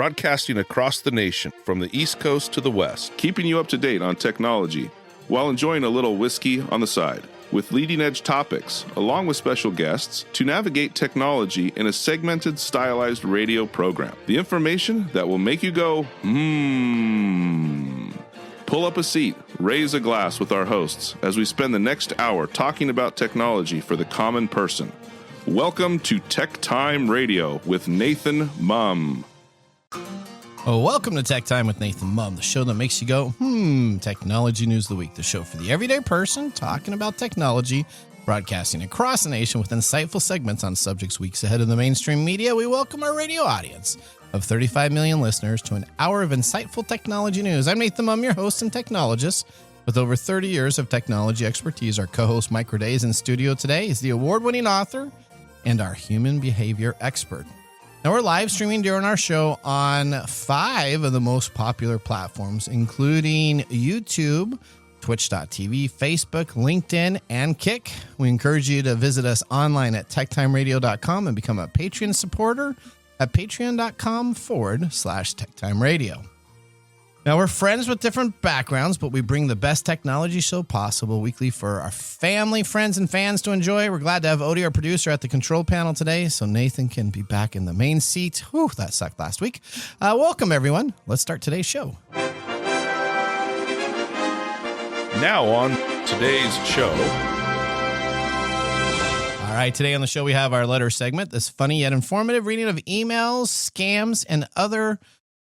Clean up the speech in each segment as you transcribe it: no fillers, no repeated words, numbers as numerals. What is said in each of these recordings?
broadcasting across the nation from the East Coast to the West, keeping you up to date on technology while enjoying a little whiskey on the side, with leading-edge topics, along with special guests, to navigate technology in a segmented, stylized radio program. The information that will make you go, Pull up a seat, raise a glass with our hosts as we spend the next hour talking about technology for the common person. Welcome to TechTime Radio with Nathan Mumm. Oh, welcome to Tech Time with Nathan Mumm, the show that makes you go, Technology News of the Week, the show for the everyday person talking about technology, broadcasting across the nation with insightful segments on subjects weeks ahead of the mainstream media. We welcome our radio audience of 35 million listeners to an hour of insightful technology news. I'm Nathan Mumm, your host and technologist. With over 30 years of technology expertise, our co-host Mike Roday is in studio today. He's the award-winning author and our human behavior expert. Now, we're live streaming during our show on 5 of the most popular platforms, including YouTube, Twitch.tv, Facebook, LinkedIn, and Kick. We encourage you to visit us online at techtimeradio.com and become a Patreon supporter at patreon.com/techtimeradio. Now, we're friends with different backgrounds, but we bring the best technology show possible weekly for our family, friends, and fans to enjoy. We're glad to have Odie, our producer, at the control panel today, so Nathan can be back in the main seat. Whew, that sucked last week. Welcome, everyone. Let's start today's show. Now on today's show. All right, today on the show we have our letter segment, this funny yet informative reading of emails, scams, and other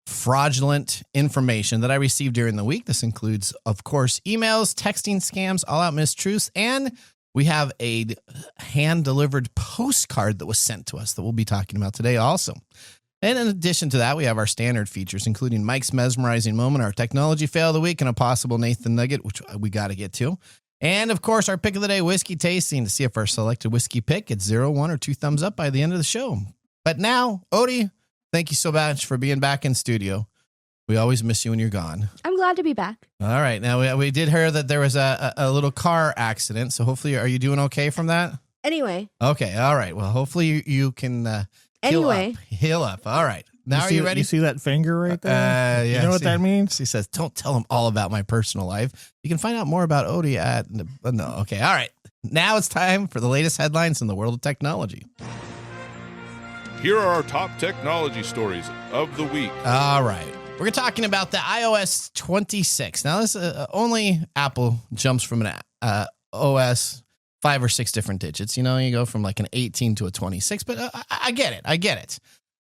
fraudulent information that I received during the week. This includes, of course, emails, texting scams, all-out mistruths, and we have a hand-delivered postcard that was sent to us that we'll be talking about today also. And in addition to that, we have our standard features, including Mike's mesmerizing moment, our technology fail of the week, and a possible Nathan nugget, which we got to get to. And, of course, our pick of the day, whiskey tasting, to see if our selected whiskey pick gets 0, 1, or 2 thumbs up by the end of the show. But now, Odie, thank you so much for being back in studio. We always miss you when you're gone. I'm glad to be back. All right. Now, we did hear that there was a little car accident, so hopefully, are you doing okay from that? Anyway. Okay. All right. Well, hopefully you can heal up. All right. Now, are you ready? You see that finger right there? Yeah, you know what that means? He says, don't tell him all about my personal life. You can find out more about Odie at... No. Okay. All right. Now it's time for the latest headlines in the world of technology. Here are our top technology stories of the week. All right. We're talking about the iOS 26. Now, this only Apple jumps from an OS 5 or 6 different digits. You know, you go from like an 18 to a 26, but I get it.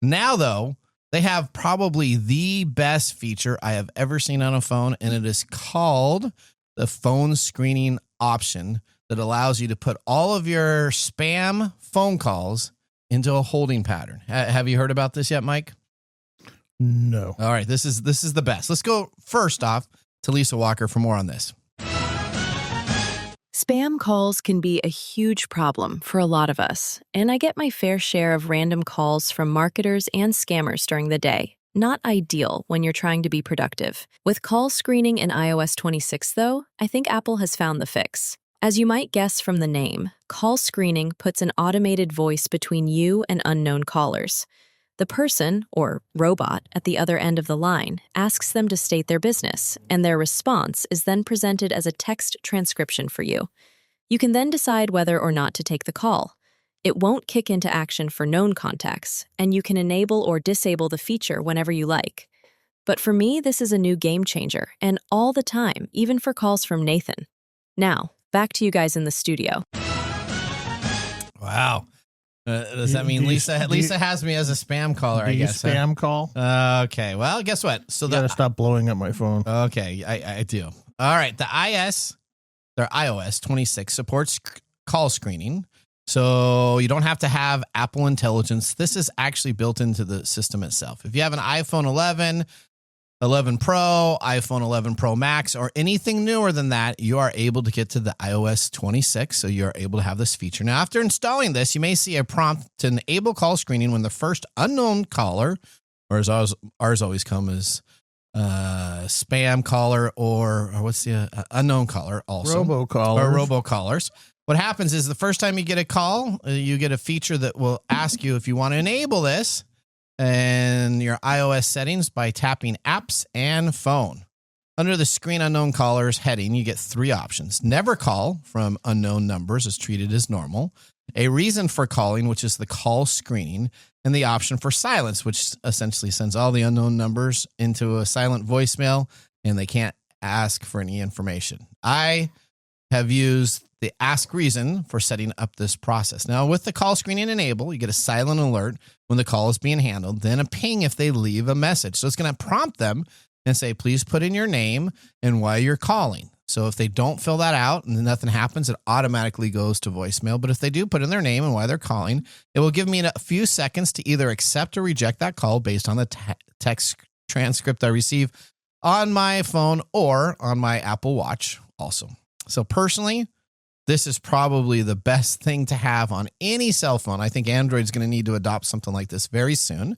Now, though, they have probably the best feature I have ever seen on a phone, and it is called the phone screening option that allows you to put all of your spam phone calls into a holding pattern. Have you heard about this yet, Mike? No. All right, this is the best. Let's go first off to Lisa Walker for more on this. Spam calls can be a huge problem for a lot of us, and I get my fair share of random calls from marketers and scammers during the day. Not ideal when you're trying to be productive. With call screening in iOS 26, though, I think Apple has found the fix. As you might guess from the name, call screening puts an automated voice between you and unknown callers. The person, or robot, at the other end of the line asks them to state their business, and their response is then presented as a text transcription for you. You can then decide whether or not to take the call. It won't kick into action for known contacts, and you can enable or disable the feature whenever you like. But for me, this is a new game changer, and all the time, even for calls from Nathan. Now, back to you guys in the studio. Wow. Does that mean Lisa has me as a spam caller, I guess? Spam call? Okay. Well, guess what? So you gotta stop blowing up my phone. Okay, I do. All right. Their iOS 26 supports call screening. So you don't have to have Apple Intelligence. This is actually built into the system itself. If you have an iPhone 11, 11 Pro, iPhone 11 Pro Max, or anything newer than that, you are able to get to the iOS 26, so you're able to have this feature. Now, after installing this, you may see a prompt to enable call screening when the first unknown caller, or as ours always come as spam caller, or what's the unknown caller also? Robocallers. Or robocallers. What happens is the first time you get a call, you get a feature that will ask you if you want to enable this. in your iOS settings by tapping Apps and Phone. Under the Screen Unknown Callers heading, you get 3 options. Never call from unknown numbers is treated as normal. A reason for calling, which is the call screening. And the option for silence, which essentially sends all the unknown numbers into a silent voicemail, and they can't ask for any information. I have used the Ask Reason for setting up this process. Now, with the call screening enabled, you get a silent alert when the call is being handled, then a ping if they leave a message. So it's going to prompt them and say, please put in your name and why you're calling. So if they don't fill that out and nothing happens, it automatically goes to voicemail. But if they do put in their name and why they're calling, it will give me a few seconds to either accept or reject that call based on the text transcript I receive on my phone or on my Apple Watch also. So personally, this is probably the best thing to have on any cell phone. I think Android's going to need to adopt something like this very soon.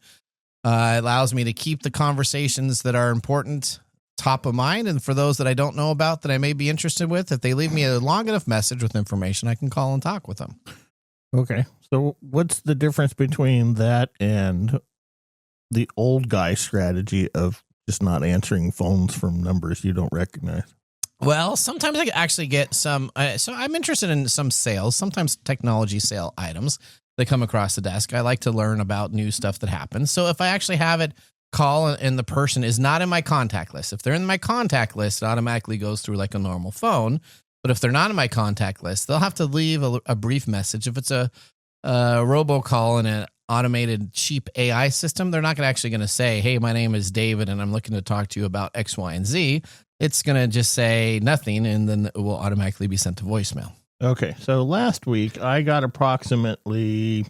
It allows me to keep the conversations that are important top of mind. And for those that I don't know about that I may be interested with, if they leave me a long enough message with information, I can call and talk with them. Okay. So what's the difference between that and the old guy strategy of just not answering phones from numbers you don't recognize? Well, sometimes I actually get some. So I'm interested in some sales, sometimes technology sale items that come across the desk. I like to learn about new stuff that happens. So if I actually have it call and the person is not in my contact list, if they're in my contact list, it automatically goes through like a normal phone. But if they're not in my contact list, they'll have to leave a brief message. If it's a robocall and an automated cheap AI system, they're not actually going to say, hey, my name is David and I'm looking to talk to you about X, Y, and Z. It's going to just say nothing, and then it will automatically be sent to voicemail. Okay. So last week I got approximately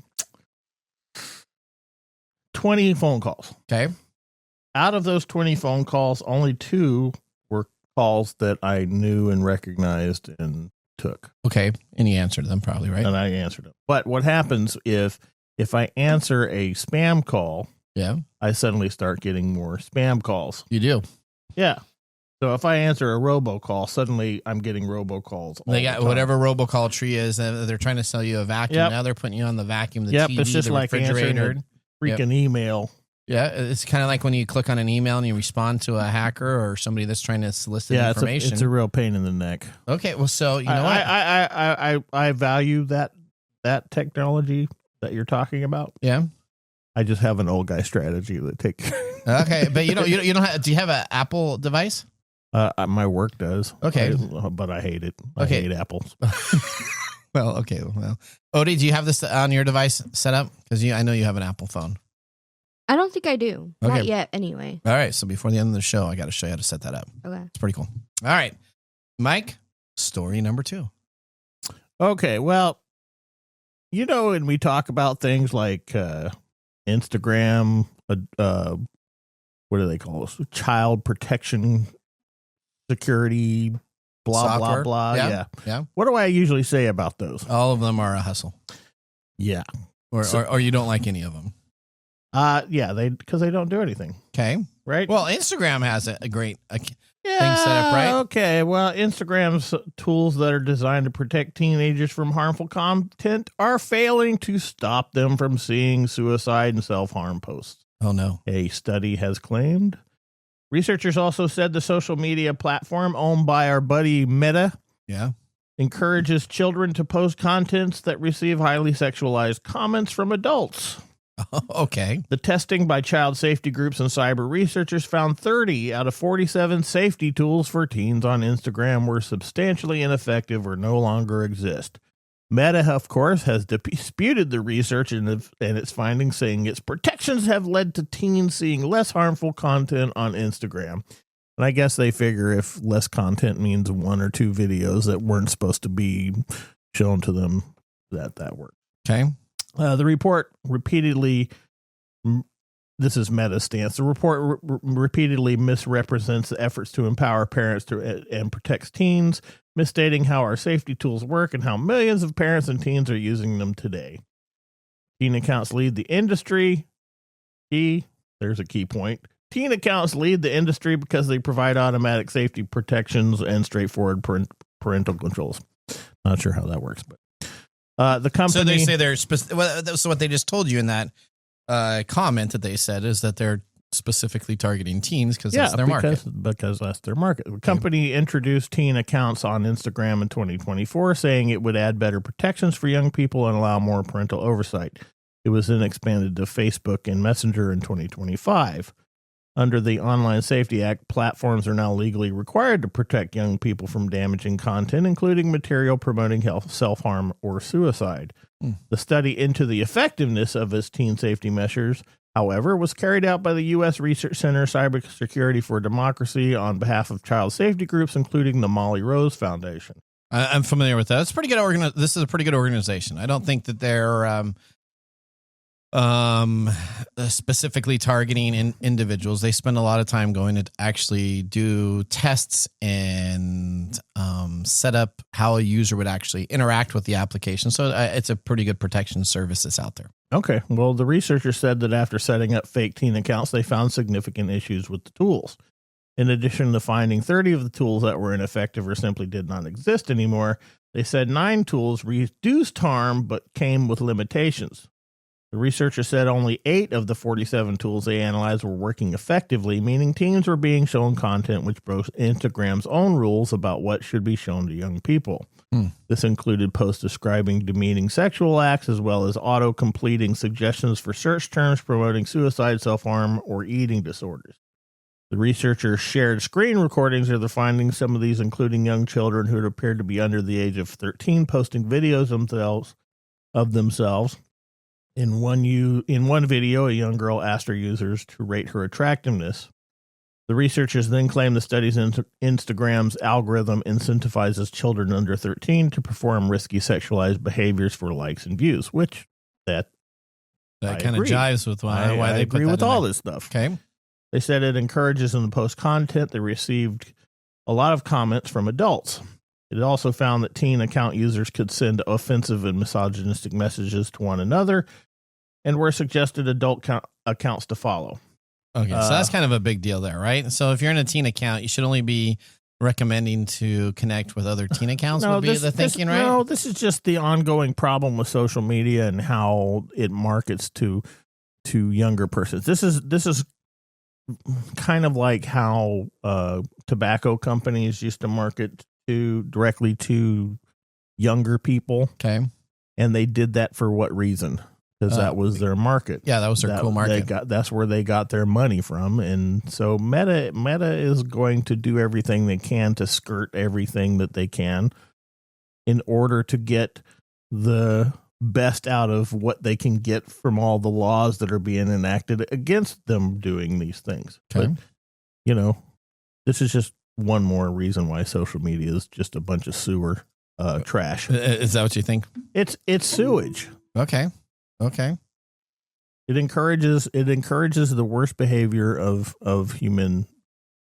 20 phone calls. Okay. Out of those 20 phone calls, only 2 were calls that I knew and recognized and took. Okay. And you answered them probably, right? And I answered them. But what happens if I answer a spam call, Yeah. I suddenly start getting more spam calls. You do. Yeah. So if I answer a robocall, suddenly I'm getting robocalls. They got whatever robocall tree is. They're trying to sell you a vacuum. Yep. Now they're putting you on the vacuum, the Yep, TV, it's just the like refrigerator. answering a freaking email. Yeah, it's kind of like when you click on an email and you respond to a hacker or somebody that's trying to solicit information. It's a real pain in the neck. Okay, well, so you know what? I value that technology that you're talking about. Yeah. I just have an old guy strategy that takes. Okay, but you don't have. Do you have an Apple device? My work does. Okay, but I hate it. Okay. I hate apples. Well, okay. Well, Odie, do you have this on your device set up? Because I know you have an Apple phone. I don't think I do. Okay. Not yet, anyway. All right. So before the end of the show, I got to show you how to set that up. Okay. It's pretty cool. All right, Mike. Story number 2. Okay. Well, when we talk about things like Instagram, what do they call this? Child protection, security, blah, Software. blah, blah. Yeah. What do I usually say about those? All of them are a hustle. Yeah. Or you don't like any of them. Yeah, because they don't do anything. Okay. Right. Well, Instagram has a great thing set Yeah, up, right? okay. Well, Instagram's tools that are designed to protect teenagers from harmful content are failing to stop them from seeing suicide and self-harm posts. Oh, no. A study has claimed. Researchers also said the social media platform owned by our buddy Meta Yeah. encourages children to post contents that receive highly sexualized comments from adults. Okay. The testing by child safety groups and cyber researchers found 30 out of 47 safety tools for teens on Instagram were substantially ineffective or no longer exist. Meta, of course, has disputed the research and its findings, saying its protections have led to teens seeing less harmful content on Instagram. And I guess they figure if less content means 1 or 2 videos that weren't supposed to be shown to them, that worked. Okay. The report repeatedly, this is Meta's stance, the report repeatedly misrepresents the efforts to empower parents and protects teens, misstating how our safety tools work and how millions of parents and teens are using them today. Teen accounts lead the industry. There's a key point. Teen accounts lead the industry because they provide automatic safety protections and straightforward parental controls. Not sure how that works, but the company. So they say they're so what they just told you in that comment that they said is that they're specifically targeting teens because that's their market. Because that's their market. The company introduced teen accounts on Instagram in 2024, saying it would add better protections for young people and allow more parental oversight. It was then expanded to Facebook and Messenger in 2025. Under the Online Safety Act, platforms are now legally required to protect young people from damaging content, including material promoting self-harm or suicide. The study into the effectiveness of its teen safety measures, however, was carried out by the U.S. Research Center Cybersecurity for Democracy on behalf of child safety groups, including the Molly Rose Foundation. I'm familiar with that. It's pretty good. This is a pretty good organization. I don't think that they're specifically targeting individuals. They spend a lot of time going to actually do tests and set up how a user would actually interact with the application. So it's a pretty good protection service that's out there. Okay. Well, the researchers said that after setting up fake teen accounts, they found significant issues with the tools. In addition to finding 30 of the tools that were ineffective or simply did not exist anymore, they said 9 tools reduced harm but came with limitations. The researcher said only 8 of the 47 tools they analyzed were working effectively, meaning teens were being shown content which broke Instagram's own rules about what should be shown to young people. This included posts describing demeaning sexual acts, as well as auto-completing suggestions for search terms promoting suicide, self-harm, or eating disorders. The researchers shared screen recordings of the findings, some of these including young children who had appeared to be under the age of 13 posting videos of themselves. In one video, a young girl asked her users to rate her attractiveness. The researchers then claimed the study's Instagram's algorithm incentivizes children under 13 to perform risky sexualized behaviors for likes and views, which that kind of jives with why they agree put that with in all there. this stuff. Okay. They said it encourages them to post content. They received a lot of comments from adults. It also found that teen account users could send offensive and misogynistic messages to one another and were suggested adult accounts to follow. Okay, so that's kind of a big deal there, right? So if you're in a teen account, you should only be recommending to connect with other teen accounts right? No, this is just the ongoing problem with social media and how it markets to younger persons. This is kind of like how tobacco companies used to market directly to younger people. Okay. And they did that for what reason? Because that was their market. Yeah, that was their cool market. That's where they got their money from. And so Meta is going to do everything they can to skirt everything that they can in order to get the best out of what they can get from all the laws that are being enacted against them doing these things. Okay. But, this is just one more reason why social media is just a bunch of sewer trash. Is that what you think? It's sewage. Okay. It encourages the worst behavior of human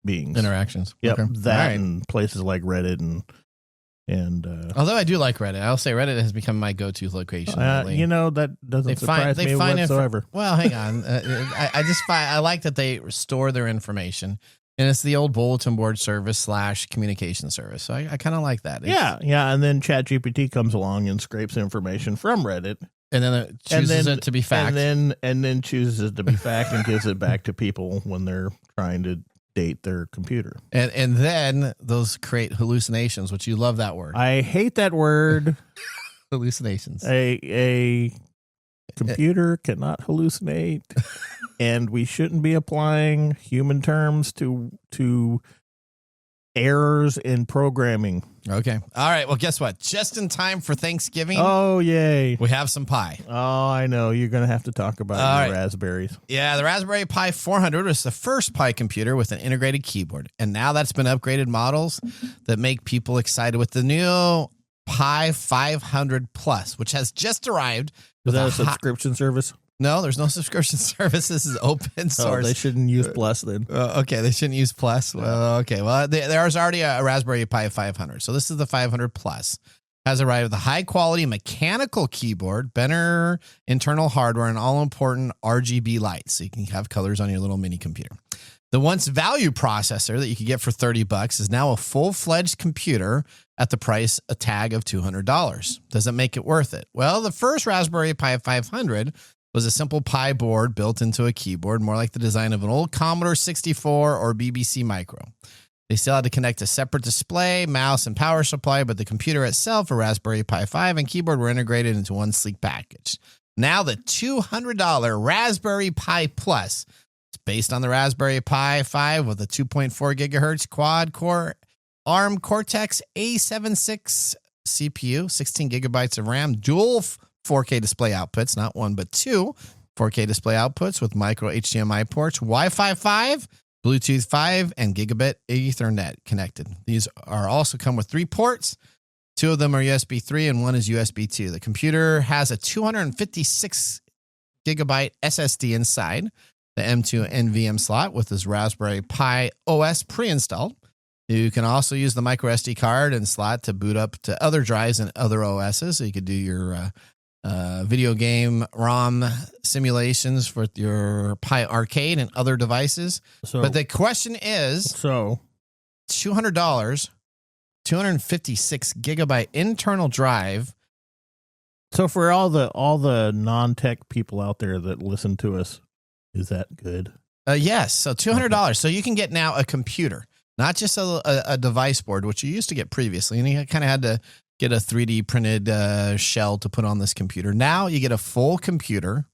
beings. Interactions. Yep. Okay. That and places like Reddit and although I do like Reddit, I'll say Reddit has become my go-to location. That doesn't surprise me whatsoever. Well, hang on. I like that they store their information. And it's the old bulletin board service / communication service. So I kind of like that. Yeah. And then ChatGPT comes along and scrapes information from Reddit. And then it chooses it to be fact. And then chooses it to be fact and gives it back to people when they're trying to date their computer. And then those create hallucinations, which you love that word. I hate that word. Hallucinations. A computer cannot hallucinate. And we shouldn't be applying human terms to errors in programming. Okay. All right. Well, guess what? Just in time for Thanksgiving. Oh, yay. We have some pie. Oh, I know. You're going to have to talk about your raspberries. Yeah, the Raspberry Pi 400 was the first Pi computer with an integrated keyboard. And now that's been upgraded models that make people excited with the new Pi 500 Plus, which has just arrived. Is that a subscription service? No, there's no subscription service. This is open source. Oh, they shouldn't use Plus then. Okay, they shouldn't use Plus. Well, okay. Well, there's already a Raspberry Pi 500. So this is the 500 Plus. Has arrived with a high-quality mechanical keyboard, better internal hardware, and all-important RGB lights, so you can have colors on your little mini computer. The once value processor that you could get for $30 is now a full-fledged computer at the price tag of $200. Does it make it worth it? Well, the first Raspberry Pi 500 was a simple Pi board built into a keyboard, more like the design of an old Commodore 64 or BBC Micro. They still had to connect a separate display, mouse, and power supply, but the computer itself, a Raspberry Pi 5, and keyboard were integrated into one sleek package. Now the $200 Raspberry Pi Plus is based on the Raspberry Pi 5 with a 2.4 gigahertz quad-core ARM Cortex A76 CPU, 16 gigabytes of RAM, dual 4K display outputs, not one but two 4K display outputs with micro HDMI ports, Wi-Fi 5, Bluetooth 5, and gigabit Ethernet connected. These are also come with 3 ports. 2 of them are USB 3 and 1 is USB 2. The computer has a 256 gigabyte SSD inside the M2 NVMe slot with this Raspberry Pi OS pre-installed. You can also use the micro SD card and slot to boot up to other drives and other OSs. So you could do your video game ROM simulations for your Pi Arcade and other devices. But the question is, $200, 256 gigabyte internal drive. So for all the non-tech people out there that listen to us, is that good? Yes. So $200. So you can get now a computer, not just a device board, which you used to get previously. And you kind of had to get a 3D printed shell to put on this computer. Now you get a full computer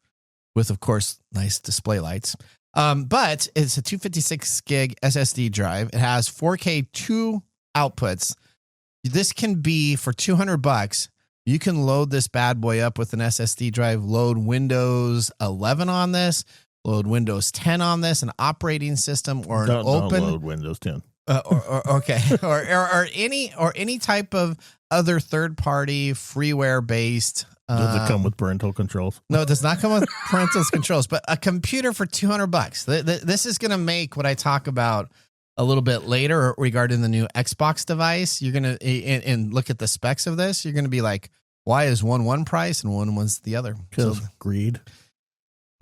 with, of course, nice display lights. But it's a 256 gig SSD drive. It has 4K 2 outputs. This can be for $200. You can load this bad boy up with an SSD drive, load Windows 11 on this, load Windows 10 on this, an operating system or don't load Windows 10. Okay. or any type of other third-party freeware-based. Does it come with parental controls? No, it does not come with parental controls, but a computer for $200. This is going to make what I talk about a little bit later regarding the new Xbox device. You're going to, and look at the specs of this. You're going to be like, why is one price and one's the other? Because greed.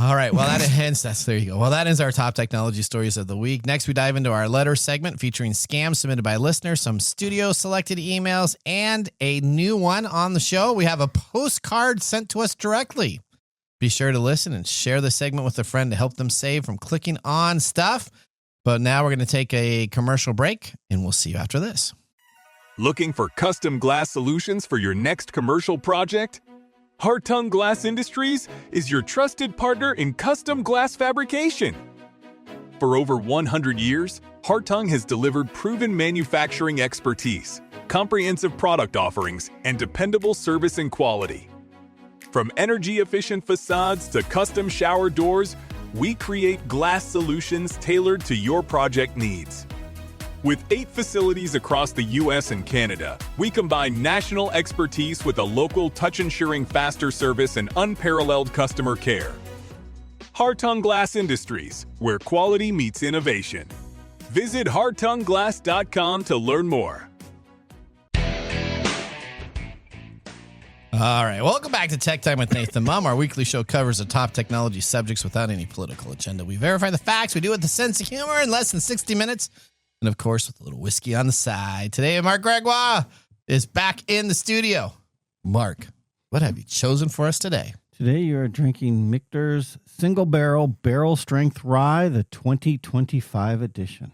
All right. Well, there you go. Well, that ends our top technology stories of the week. Next, we dive into our letter segment featuring scams submitted by listeners, some studio selected emails, and a new one on the show. We have a postcard sent to us directly. Be sure to listen and share the segment with a friend to help them save from clicking on stuff. But now we're going to take a commercial break, and we'll see you after this. Looking for custom glass solutions for your next commercial project? Hartung Glass Industries is your trusted partner in custom glass fabrication. For over 100 years, Hartung has delivered proven manufacturing expertise, comprehensive product offerings, and dependable service and quality. From energy-efficient facades to custom shower doors, we create glass solutions tailored to your project needs. With 8 facilities across the U.S. and Canada, we combine national expertise with a local touch-ensuring faster service and unparalleled customer care. Hartung Glass Industries, where quality meets innovation. Visit hartungglass.com to learn more. All right. Welcome back to Tech Time with Nathan Mumm. Our weekly show covers the top technology subjects without any political agenda. We verify the facts. We do it with a sense of humor in less than 60 minutes. And, of course, with a little whiskey on the side. Today, Mark Gregoire is back in the studio. Mark, what have you chosen for us today? Today, you are drinking Michter's Single Barrel Strength Rye, the 2025 edition.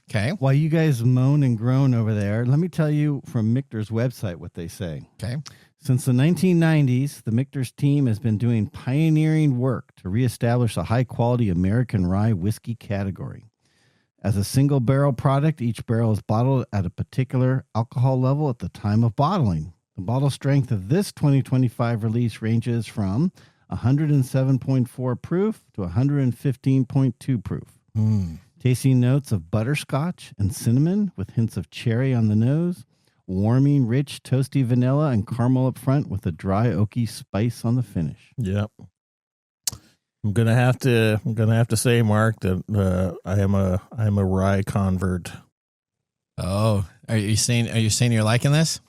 Okay. While you guys moan and groan over there, let me tell you from Michter's website what they say. Okay. Since the 1990s, the Michter's team has been doing pioneering work to reestablish a high-quality American rye whiskey category. As a single barrel product, each barrel is bottled at a particular alcohol level at the time of bottling. The bottle strength of this 2025 release ranges from 107.4 proof to 115.2 proof. Tasting notes of butterscotch and cinnamon with hints of cherry on the nose. Warming, rich, toasty vanilla and caramel up front with a dry, oaky spice on the finish. Yep. I'm gonna have to say, Mark, that I am a rye convert. Oh, are you saying you're liking this?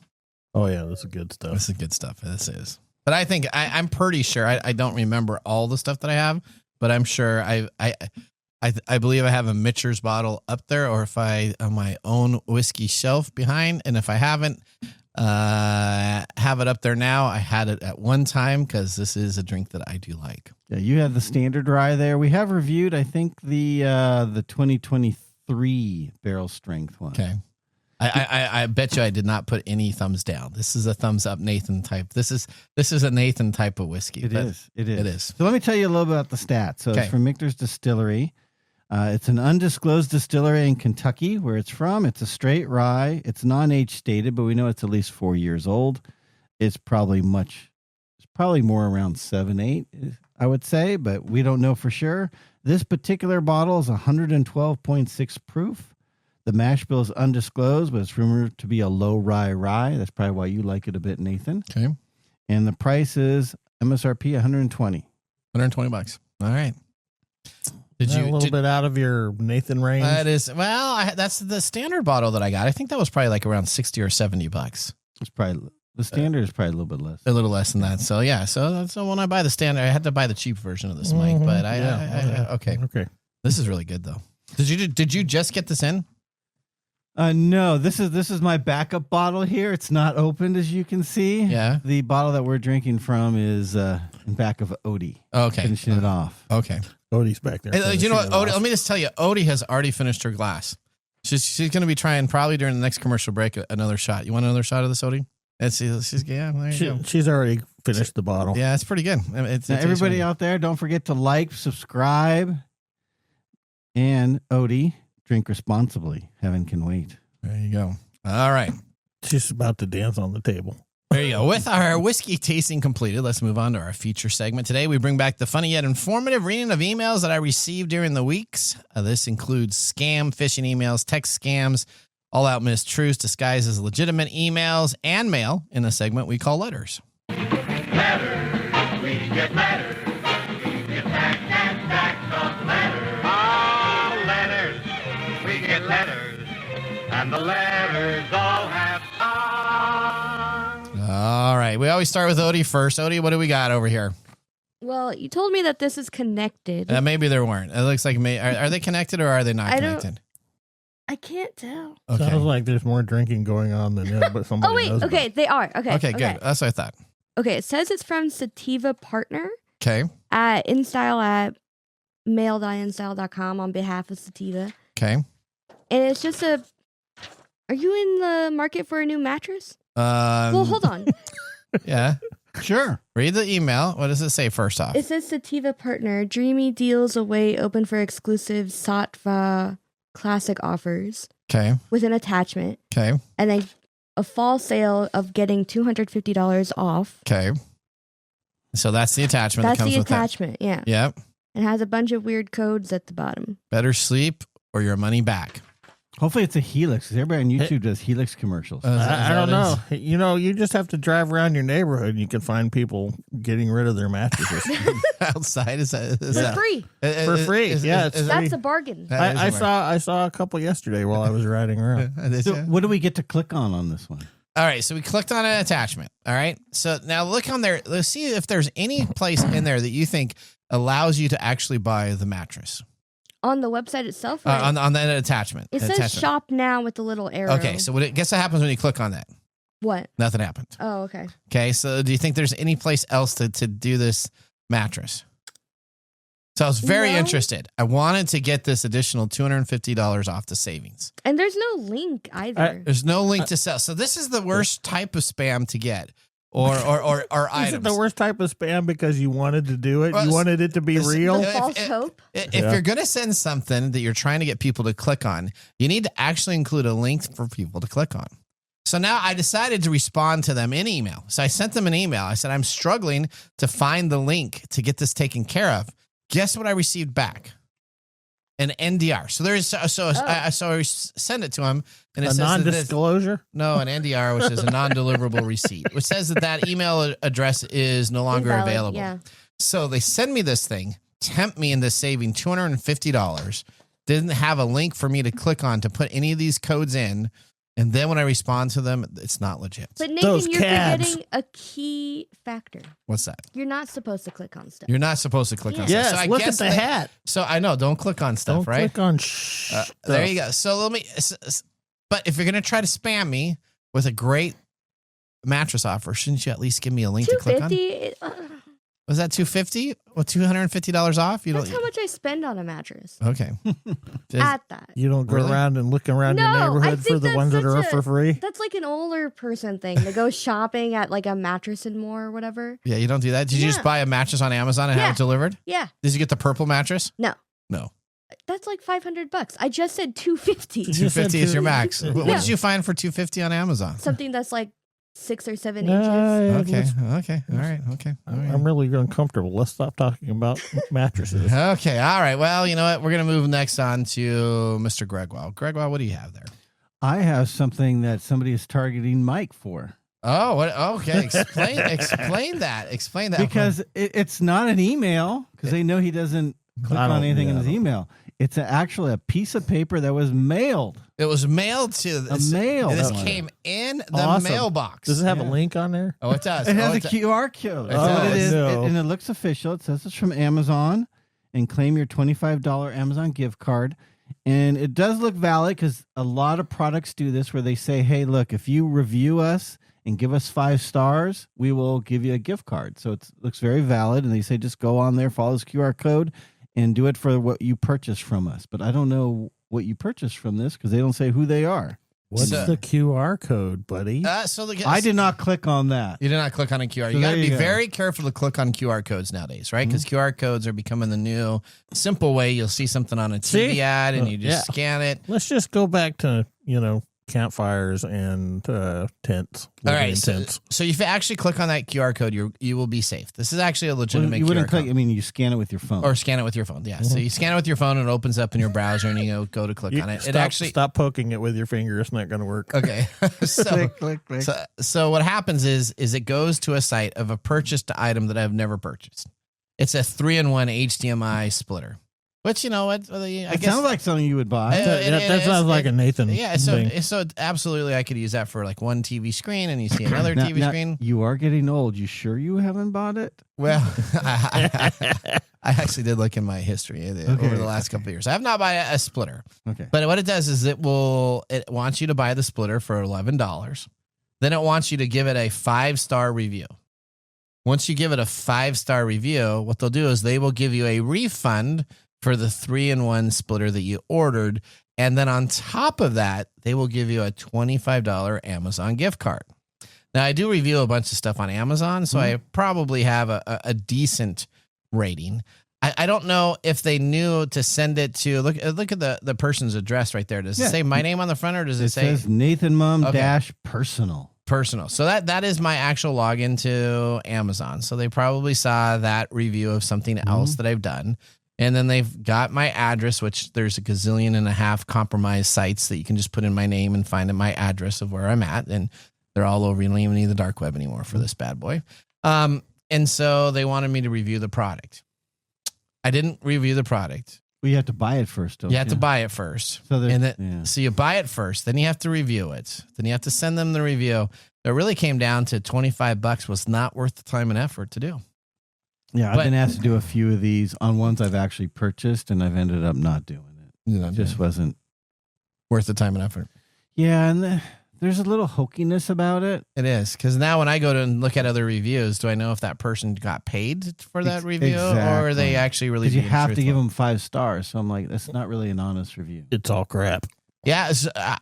Oh yeah, this is good stuff. This is good stuff. This is. But I think I'm pretty sure I don't remember all the stuff that I have, but I'm sure I believe I have a Michter's bottle up there, or if I on my own whiskey shelf behind, and if I haven't, Have it up there now. I had it at one time because this is a drink that I do like. Yeah, you had the standard rye there. We have reviewed, I think, the 2023 barrel strength one. Okay. I bet you I did not put any thumbs down. This is a thumbs up Nathan type. This is a Nathan type of whiskey. It is. It is. So let me tell you a little bit about the stats. So it's from Michter's Distillery. It's an undisclosed distillery in Kentucky where it's from. It's a straight rye. It's non-age stated, but we know it's at least 4 years old. It's probably more around 7, 8, I would say, but we don't know for sure. This particular bottle is 112.6 proof. The mash bill is undisclosed, but it's rumored to be a low rye. That's probably why you like it a bit, Nathan. Okay. And the price is MSRP $120. $120. All right. Did you a little bit out of your Nathan range? That is, that's the standard bottle that I got. I think that was probably like around $60 or $70. It's probably the standard is probably a little bit less. A little less than that. So yeah. So when I buy the standard, I had to buy the cheap version of this mic. But okay. This is really good though. Did you just get this in? No, this is my backup bottle here. It's not opened, as you can see. Yeah. The bottle that we're drinking from is in back of Odie. Okay. Finishing it off. Okay. Odie's back there. Hey, you know what, Odie? Let me just tell you, Odie has already finished her glass. She's going to be trying probably during the next commercial break another shot. You want another shot of this, Odie? She's already finished the bottle. Yeah, it's pretty good. Everybody out there, don't forget to like, subscribe, and Odie, drink responsibly. Heaven can wait. There you go. All right. She's about to dance on the table. There you go. With our whiskey tasting completed, let's move on to our feature segment. Today, we bring back the funny yet informative reading of emails that I received during the weeks. This includes scam, phishing emails, text scams, all-out mistruths disguised as legitimate emails, and mail in a segment we call Letters. Letters, we get letters. We get back and back of letters. Oh, letters, we get letters. And the letters all have All right. We always start with Odie first. Odie, what do we got over here? Well, you told me that this is connected. Maybe there weren't. It looks like are they connected or are they not connected? I can't tell. Okay. Sounds like there's more drinking going on than but somebody Oh, wait. knows Okay, about. they are. Okay, good. That's what I thought. Okay, it says it's from Sativa Partner Okay. at mail.instyle.com on behalf of Sativa. Okay. And it's just are you in the market for a new mattress? Well, hold on. Yeah. Sure. Read the email. What does it say first off? It says Sativa Partner, dreamy deals await open for exclusive Sattva classic offers. Okay. With an attachment. Okay. And then a fall sale of getting $250 off. Okay. So that's the attachment. That's that comes the with attachment, yeah. Yep. It has a bunch of weird codes at the bottom. Better sleep or your money back. Hopefully it's a Helix, because everybody on YouTube does Helix commercials. I don't know. You know, you just have to drive around your neighborhood and you can find people getting rid of their mattresses. Outside? Is For that free. For free. That's a bargain. I saw a couple yesterday while I was riding around. So what do we get to click on this one? All right, so we clicked on an attachment. All right, so now look on there. Let's see if there's any place in there that you think allows you to actually buy the mattress. On the website itself? On that attachment. It says shop now with the little arrow. Okay, so guess what happens when you click on that? What? Nothing happened. Oh, okay. Okay, so do you think there's any place else to do this mattress? So I was very interested. I wanted to get this additional $250 off the savings. And there's no link either. There's no link to sell. So this is the worst type of spam to get. Or items. Is it the worst type of spam because you wanted to do it? You wanted it to be real? The false hope? If you're going to send something that you're trying to get people to click on, you need to actually include a link for people to click on. So now I decided to respond to them in email. So I sent them an email. I said, I'm struggling to find the link to get this taken care of. Guess what I received back? An NDR. So I send it to him, and it says non-disclosure. No, an NDR, which is a non-deliverable receipt, which says that email address is no longer Invalid, available. Yeah. So they send me this thing, tempt me into saving $250. Didn't have a link for me to click on to put any of these codes in. And then when I respond to them, it's not legit. But Nathan, you're forgetting a key factor. What's that? You're not supposed to click on stuff. You're not supposed to click on yes, stuff. So look at the hat. So I know, don't click on stuff, don't right? Click on stuff. There you go. So but if you're going to try to spam me with a great mattress offer, shouldn't you at least give me a link to click on? $250. Was that $250? Well, $250 off? You That's don't. how much I spend on a mattress. Okay. At that. You don't go Really? around and look around your No, I neighborhood think for the that's ones that are such for free? That's like an older person thing to go shopping at like a Mattress and More or whatever. Yeah, you don't do that. Did you just Yeah. buy a mattress on Amazon and have Yeah. it delivered? Yeah. Did you get the purple mattress? No. No. That's like $500. I just said $250. You just said $250 is your max. Yeah. What did you find for $250 on Amazon? Something that's like 6 or 7 inches. Okay. Okay. All right. Okay. All right. I'm really uncomfortable. Let's stop talking about mattresses. Okay. All right. Well, you know what? We're going to move next on to Mr. Gregwell. Gregwell, what do you have there? I have something that somebody is targeting Mike for. Oh, what? Okay. Explain that. Explain that. Because it's not an email, because they know he doesn't click on anything in his email. It's actually a piece of paper that was mailed. It was mailed to this. mail. This That one. came in the Awesome. mailbox. Does it have a Yeah. link on there? Oh, it does. It has Oh, a QR code. It That's what it does. is. No. And it looks official. It says it's from Amazon, and claim your $25 Amazon gift card. And it does look valid because a lot of products do this where they say, hey, look, if you review us and give us 5 stars, we will give you a gift card. So it looks very valid. And they say just go on there, follow this QR code, and do it for what you purchased from us. But I don't know what you purchased from this because they don't say who they are. What's So- the QR code, buddy? I did not click on that. You did not click on a QR. So You got to there be you go. very careful to click on QR codes nowadays, right? Because QR codes are becoming the new simple way. You'll see something on a TV See? ad and you just Yeah. scan it. Let's just go back to, campfires and tents. All living right. in So tents. if you actually click on that QR code, you will be safe. This is actually a legitimate You wouldn't QR click. code. I mean, you scan it with your phone. Or scan it with your phone. Yeah. So you scan it with your phone and it opens up in your browser and you go to click on it. Stop poking it with your finger. It's not going to work. Okay. So, click. so what happens is it goes to a site of a purchased item that I've never purchased. It's a 3-in-1 HDMI splitter, which, you know what? I It guess sounds like something you would buy. That sounds like a Nathan Yeah, thing. so absolutely, I could use that for like one TV screen, and you see another Now- TV now, screen. You are getting old. You sure you haven't bought it? Well, I actually did look in my history over the last couple of years. I have not bought a splitter, Okay. but what it does is it wants you to buy the splitter for $11. Then it wants you to give it a 5-star review. Once you give it a 5-star review, what they'll do is they will give you a refund for the 3-in-1 splitter that you ordered. And then on top of that, they will give you a $25 Amazon gift card. Now, I do review a bunch of stuff on Amazon, so I probably have a decent rating. I don't know if they knew to send it to, look at the person's address right there. Does it say my name on the front, or does it say says Nathan Mumm Okay. -personal. personal? So that is my actual login to Amazon. So they probably saw that review of something else that I've done. And then they've got my address, which there's a gazillion and a half compromised sites that you can just put in my name and find my address of where I'm at. And they're all over. You don't even need the dark web anymore for this bad boy. And so they wanted me to review the product. I didn't review the product. Well, you have to buy it first. Don't You have to buy it first. So there's- and then, yeah. so you buy it first, then you have to review it. Then you have to send them the review. It really came down to $25 was not worth the time and effort to do. Yeah, I've But- been asked to do a few of these on ones I've actually purchased, and I've ended up not doing it. You know, It just wasn't. worth the time and effort. Yeah, and there's a little hokiness about it. It is, because now when I go to and look at other reviews, do I know if that person got paid for that review, or are they Exactly. actually really Because you being have to truthful? give them 5 stars. So I'm like, that's not really an honest review. It's all crap. Yeah,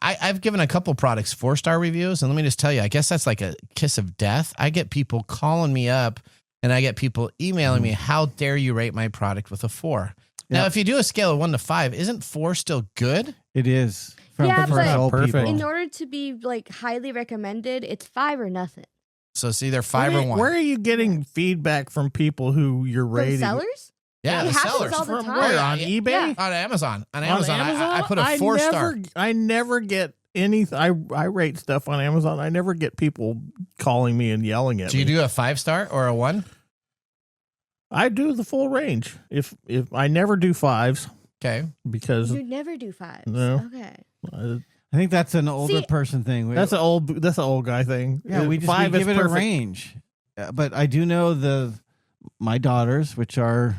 I've given a couple products 4-star reviews, and let me just tell you, I guess that's like a kiss of death. I get people calling me up, and I get people emailing me, how dare you rate my product with a 4? Now, Yeah. if you do a scale of 1 to 5, isn't 4 still good? It is. Yeah, for but old perfect. people. In order to be like highly recommended, it's 5 or nothing. So it's either 5 or 1. Where are you getting feedback from people who you're From rating? sellers? Yeah, It the happens sellers. all the From time. where? Yeah, On yeah. eBay? Yeah. On Amazon. On On Amazon, I put a I 4-star. I never get anything. I rate stuff on Amazon. I never get people calling me and yelling at Do you me. do a 5-star or a 1? I do the full range. If I never do 5s Okay. because You never do 5s. No. Okay. I think that's an older See- person thing. that's an old guy thing. Yeah, we just 5 we is give it a perfect. range. But I do know my daughters, which are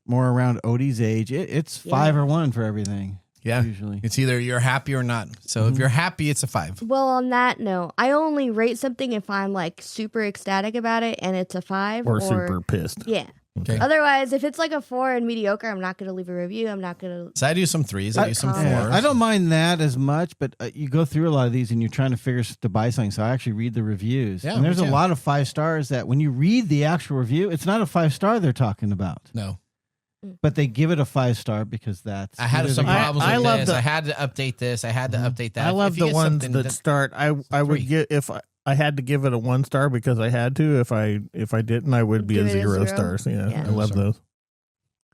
more around Odie's age, it's 5 or 1 for everything. Yeah. Usually. It's either you're happy or not. So if you're happy, it's a 5. Well, on that note, I only rate something if I'm like super ecstatic about it and it's a 5. Or super pissed. Yeah. Okay. Otherwise, if it's like a 4 and mediocre, I'm not going to leave a review. I'm not going to. So I do some 3s. I do some 4s. I don't mind that as much, but you go through a lot of these and you're trying to figure to buy something. So I actually read the reviews. Yeah, and there's me a too. lot of 5 stars that when you read the actual review, it's not a 5-star they're talking about. No. But they give it a 5-star because that's. I had some problems I with love this. the- I had to update this. I had to update that. I love If you the get ones something that start. I would 3. get if I had to give it a 1 star because I had to. If I didn't, I would be Give a it a 0 0? stars. Yeah, Yeah. I love those.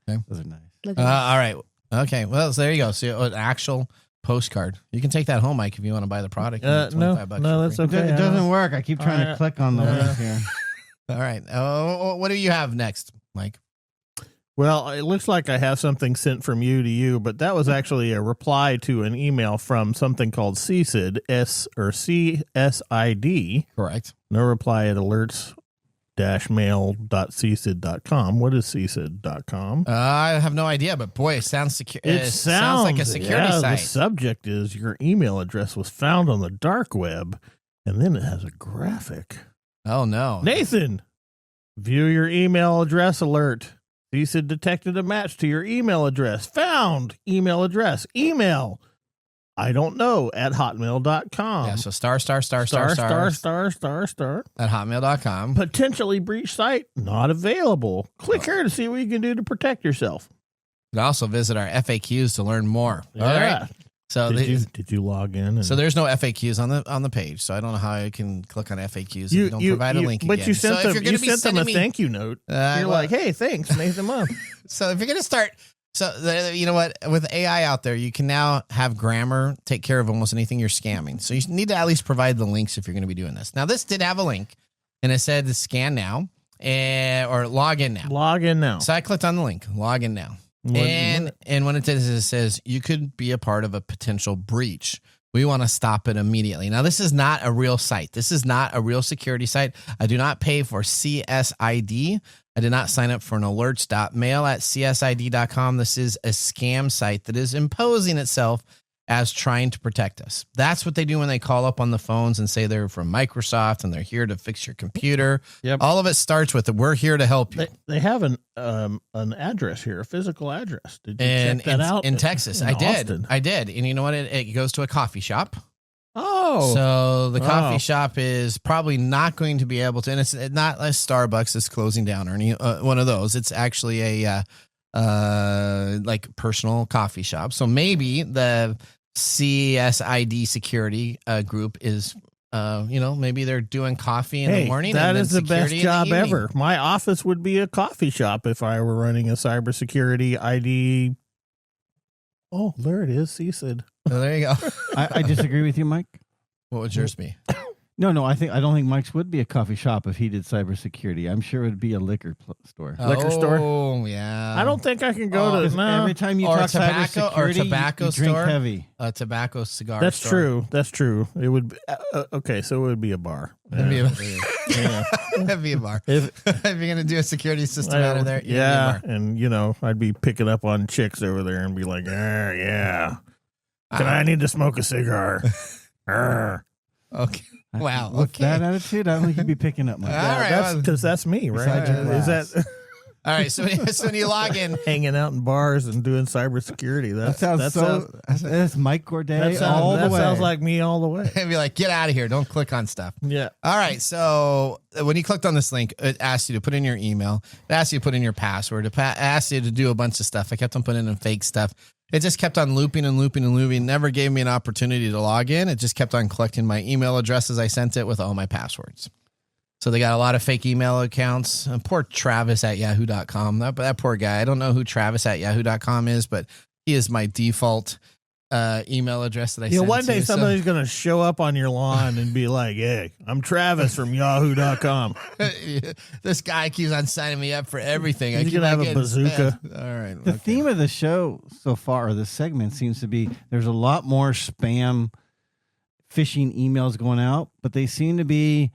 Those are nice. Look All right. Okay. Well, so there you go. So an actual postcard. You can take that home, Mike, if you want to buy the product. No, $25 no, for that's free. okay. It doesn't work. I keep trying to click on the link here. All right. What do you have next, Mike? Well, it looks like I have something sent from you to you, but that was actually a reply to an email from something called CSID, CSID. Correct. No reply at alerts-mail.csid.com. What is csid.com? I have no idea, but boy, it sounds secure. It sounds like a security The site. subject is your email address was found on the dark web, and then it has a graphic. Oh no, Nathan, view your email address alert. CSID detected a match to your email address. Found email address. Email. I don't know at hotmail.com. Yeah, so star at hotmail.com. Potentially breached site. Not available. Click here to see what you can do to protect yourself. You can also visit our FAQs to learn more. All right. So Did you log in? And so there's no FAQs on the page, so I don't know how I can click on FAQs if you don't provide a link. But again. you sent so if them, you're you gonna be sent them a sending me- thank you note. You're well- like, hey, thanks, Nathan Mumm. So if you're going to start, you know what? With AI out there, you can now have grammar take care of almost anything you're scamming. So you need to at least provide the links if you're going to be doing this. Now, this did have a link, and it said scan now or log in now. Log in now. So I clicked on the link, log in now. And when it says you could be a part of a potential breach. We want to stop it immediately. Now, this is not a real site. This is not a real security site. I do not pay for CSID. I did not sign up for an alerts.mail at csid.com. This is a scam site that is imposing itself as trying to protect us. That's what they do when they call up on the phones and say they're from Microsoft and they're here to fix your computer. Yep. All of it starts with, we're here to help you. They have an address here, a physical address. Did you check that out? In Texas. In I did. Austin. I did. And you know what? It goes to a coffee shop. Oh. So the coffee Oh. shop is probably not going to be able to, and it's not a Starbucks is closing down or any one of those. It's actually a like personal coffee shop. So maybe the CSID security group is, maybe they're doing coffee in the morning. That and then is the best security in the job evening. ever. My office would be a coffee shop if I were running a cybersecurity ID. Oh, there it is. CSID. So there you go. I disagree with you, Mike. What would yours be? No, I don't think Mike's would be a coffee shop if he did cybersecurity. I'm sure it would be a liquor store. Liquor store? Oh, yeah. I don't think I can go to no. Every time you Or talk tobacco- or cybersecurity, tobacco you drink store? heavy. A tobacco cigar That's store. true. That's true. It would. Okay, so it would be a bar. That'd be a- Yeah. That'd be a bar. If- If you're going to do a security system out of there, it'd be a yeah, bar. and I'd be picking up on chicks over there and be like, yeah. I need to smoke a cigar. Okay. Wow. With Okay. that attitude, I don't think you'd be picking up Mike. All right. That's because that's me, right? Besides your Is glass. that All right. So when you log in, hanging out in bars and doing cybersecurity? That sounds that's Mike Gourdet all the way. sounds like me all the way. and be like, get out of here. Don't click on stuff. Yeah. All right. So when you clicked on this link, it asked you to put in your email. It asked you to put in your password. It asked you to do a bunch of stuff. I kept on putting in fake stuff. It just kept on looping and looping and looping. Never gave me an opportunity to log in. It just kept on collecting my email addresses I sent it with all my passwords. So they got a lot of fake email accounts. Poor Travis at yahoo.com. That poor guy. I don't know who Travis at yahoo.com is, but he is my default email address that I send One day to. somebody's going to show up on your lawn and be like, hey, I'm Travis from yahoo.com. This guy keeps on signing me up for everything. I He's keep gonna on have a getting bazooka. spammed. All right. The okay. theme of the show so far, or this segment, seems to be there's a lot more spam phishing emails going out, but they seem to be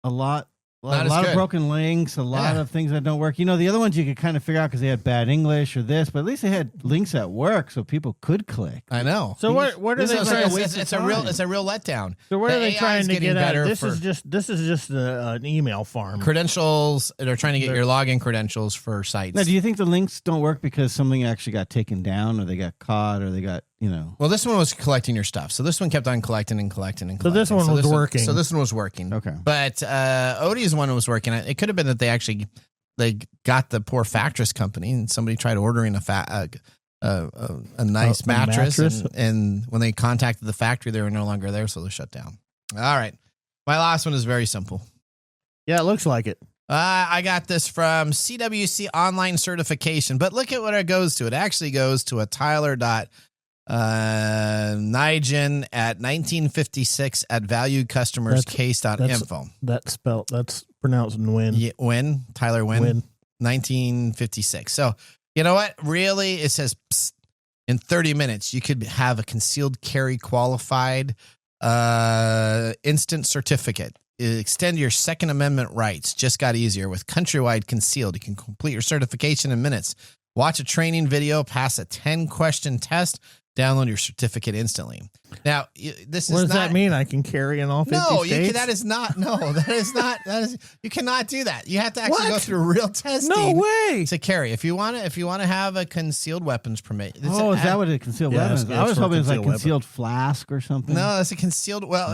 a lot A Not as lot good. of broken links, a lot Yeah. of things that don't work. You know, the other ones you could kind of figure out because they had bad English or this, but at least they had links that work so people could click. I know. So what are This they is trying like to a waste of It's a time. real letdown. So what The are they AI trying is to getting get at? better This for is just an email farm. credentials. They're trying to get your login credentials for sites. Now, do you think the links don't work because something actually got taken down or they got caught or they got, Well, this one was collecting your stuff. So this one kept on collecting and collecting and So collecting. this one was working. So this one was working. Okay. But Odie's one was working. It could have been that they got the poor factress company and somebody tried ordering a nice mattress. And when they contacted the factory, they were no longer there. So they shut down. All right. My last one is very simple. Yeah, it looks like it. I got this from CWC Online Certification, but look at what it goes to. It actually goes to a Tyler.Nigin at 1956 at valuedcustomerscase.info. That's pronounced Win. Yeah, Tyler Win. 1956. So, you know what? Really, it says psst, in 30 minutes, you could have a concealed carry qualified instant certificate. Extend your Second Amendment rights. Just got easier with Countrywide Concealed. You can complete your certification in minutes. Watch a training video, pass a 10-question test, download your certificate instantly. Now, this is What does not, that mean? I can carry in all 50 states? that is not. You cannot do that. You have to actually go through real testing. No way. To carry. If you want to have a concealed weapons permit. is that what a concealed Yeah, weapon is? it's I was for a hoping it was like concealed concealed flask or something. No, it's a concealed. Well,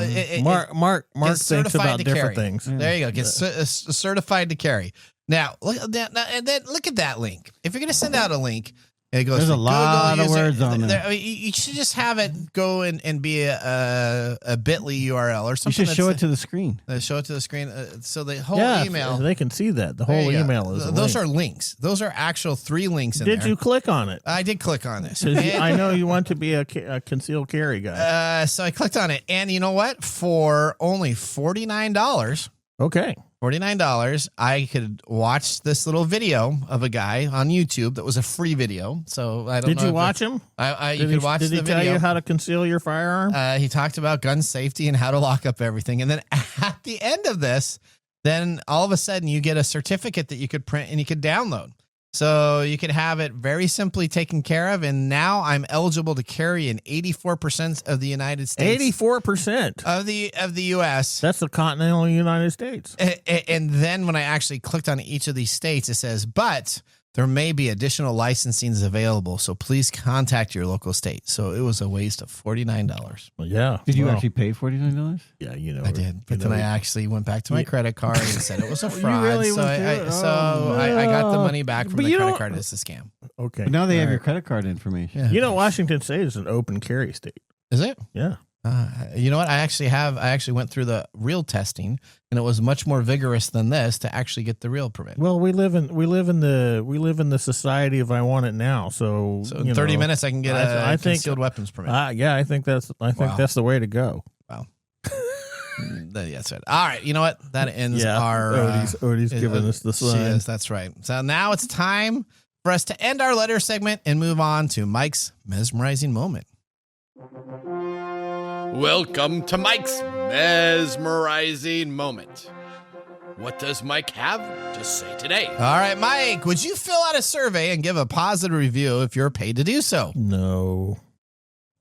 Mark it's thinks certified about to different carry. things. There you go. Get certified to carry. Now, look at that. And then look at that link. If you're going to send out a link, it goes. There's to a lot Google of user. words on there. You should just have it go and be a Bitly URL or You something. should show it to the screen. Show it to the screen. So the whole Yeah, email. they can see that. The There whole you go. email is a Those link. are links. Those are actual 3 links in Did there. you click on it? I did click on this. 'Cause And- I know you want to be a concealed carry guy. So I clicked on it, and you know what? For only $49. Okay. $49, I could watch this little video of a guy on YouTube that was a free video. So I don't know. Did you if watch him? you could watch Did the he tell video. you how to conceal your firearm? He talked about gun safety and how to lock up everything. And then at the end of this, then all of a sudden you get a certificate that you could print and you could download. So you could have it very simply taken care of. And now I'm eligible to carry in 84% of the United States. 84% of the U.S. That's the continental United States. And then when I actually clicked on each of these states, it says, but there may be additional licensings available. So please contact your local state. So it was a waste of $49. Well, yeah. Did you Well, actually pay $49? Yeah, you know. I did. But then I actually went back to my credit card and said it was a You fraud. really so went through it? I got the money back from But the you credit don't- card. It's a scam. Okay. But now they have All your right. credit card information. Yeah. You know, Washington State is an open carry state. Is it? Yeah. You know what? I actually went through the real testing, and it was much more vigorous than this to actually get the real permit. Well, we live in the society of I want it now. So, So in 30 minutes, I can get a I think- concealed weapons permit. I think that's Wow. that's the way to go. Wow. That's it. All right. You know what? That ends our. Odie's giving us the She sign. is. That's right. So now it's time for us to end our letter segment and move on to Mike's mesmerizing moment. Welcome to Mike's mesmerizing moment. What does Mike have to say today? All right, Mike, would you fill out a survey and give a positive review if you're paid to do so? No.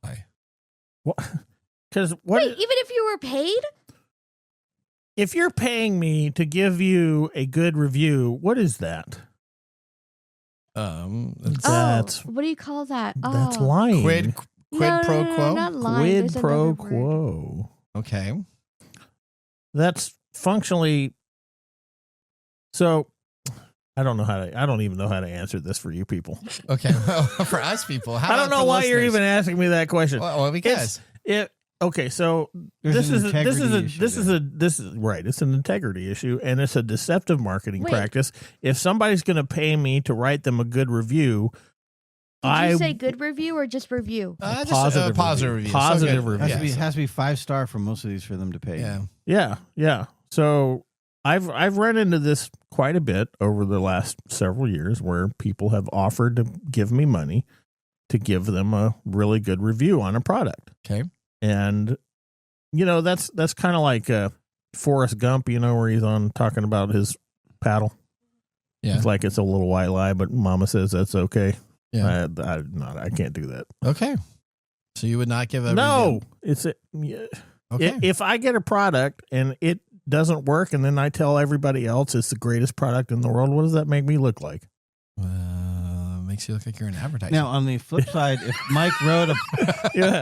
Why? What? Because what? Wait, even if you were paid? If you're paying me to give you a good review, what is that? That's What do you call that? that's Oh. lying. Quid pro quo? Not lying. Quid There's pro another word. quo. Okay. That's functionally. So, I don't even know how to answer this for you people. Okay. Well, for us people, how I don't about know for why you're listeners? even asking me that question. Well, because Okay, so There's this an is integrity issue this is right. It's an integrity issue, and it's a deceptive marketing Wait. practice. If somebody's going to pay me to write them a good review, Did you say good review or just review? just positive a positive review. Positive So good. review. Has to be 5-star for most of these for them to pay. Yeah. yeah. So I've run into this quite a bit over the last several years, where people have offered to give me money to give them a really good review on a product. Okay. And, that's kind of like, Forrest Gump, where he's on talking about his paddle. Yeah. It's like it's a little white lie, but Mama says that's okay. Yeah. I can't do that. Okay. So you would not give a no. review? Okay. If I get a product and it doesn't work, and then I tell everybody else it's the greatest product in the world, what does that make me look like? Makes you look like you're an advertiser. Now, on the flip side, if Mike wrote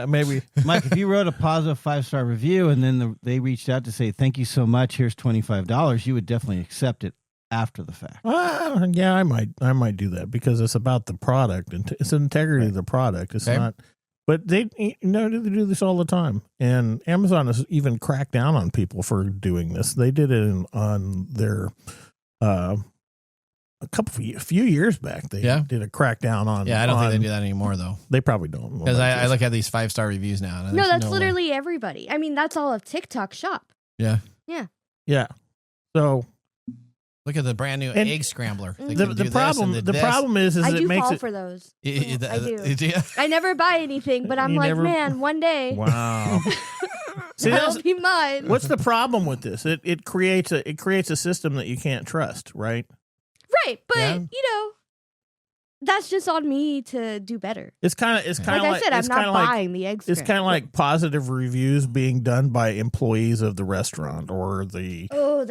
maybe. Mike, if you wrote a positive 5-star review and then they reached out to say, thank you so much, here's $25, you would definitely accept it after the fact. Yeah, I might do that because it's about the product and it's the integrity of the product. It's not, but they do this all the time. And Amazon has even cracked down on people for doing this. They did it on their, a few years back. They did a crackdown on. Yeah, I don't think they do that anymore though. They probably don't. Because I look at these 5-star reviews now. No, that's literally everybody. I mean, that's all of TikTok Shop. Yeah. Yeah. Yeah. So look at the brand new egg scrambler. The problem is I it do makes fall it for those. I do. I never buy anything, but I'm man, one day. Wow. See, that'll be mine. What's the problem with this? It creates a system that you can't trust, right? Right, but that's just on me to do better. It's kind of like I said, I'm not buying the eggs. It's kind of like positive reviews being done by employees of the restaurant or the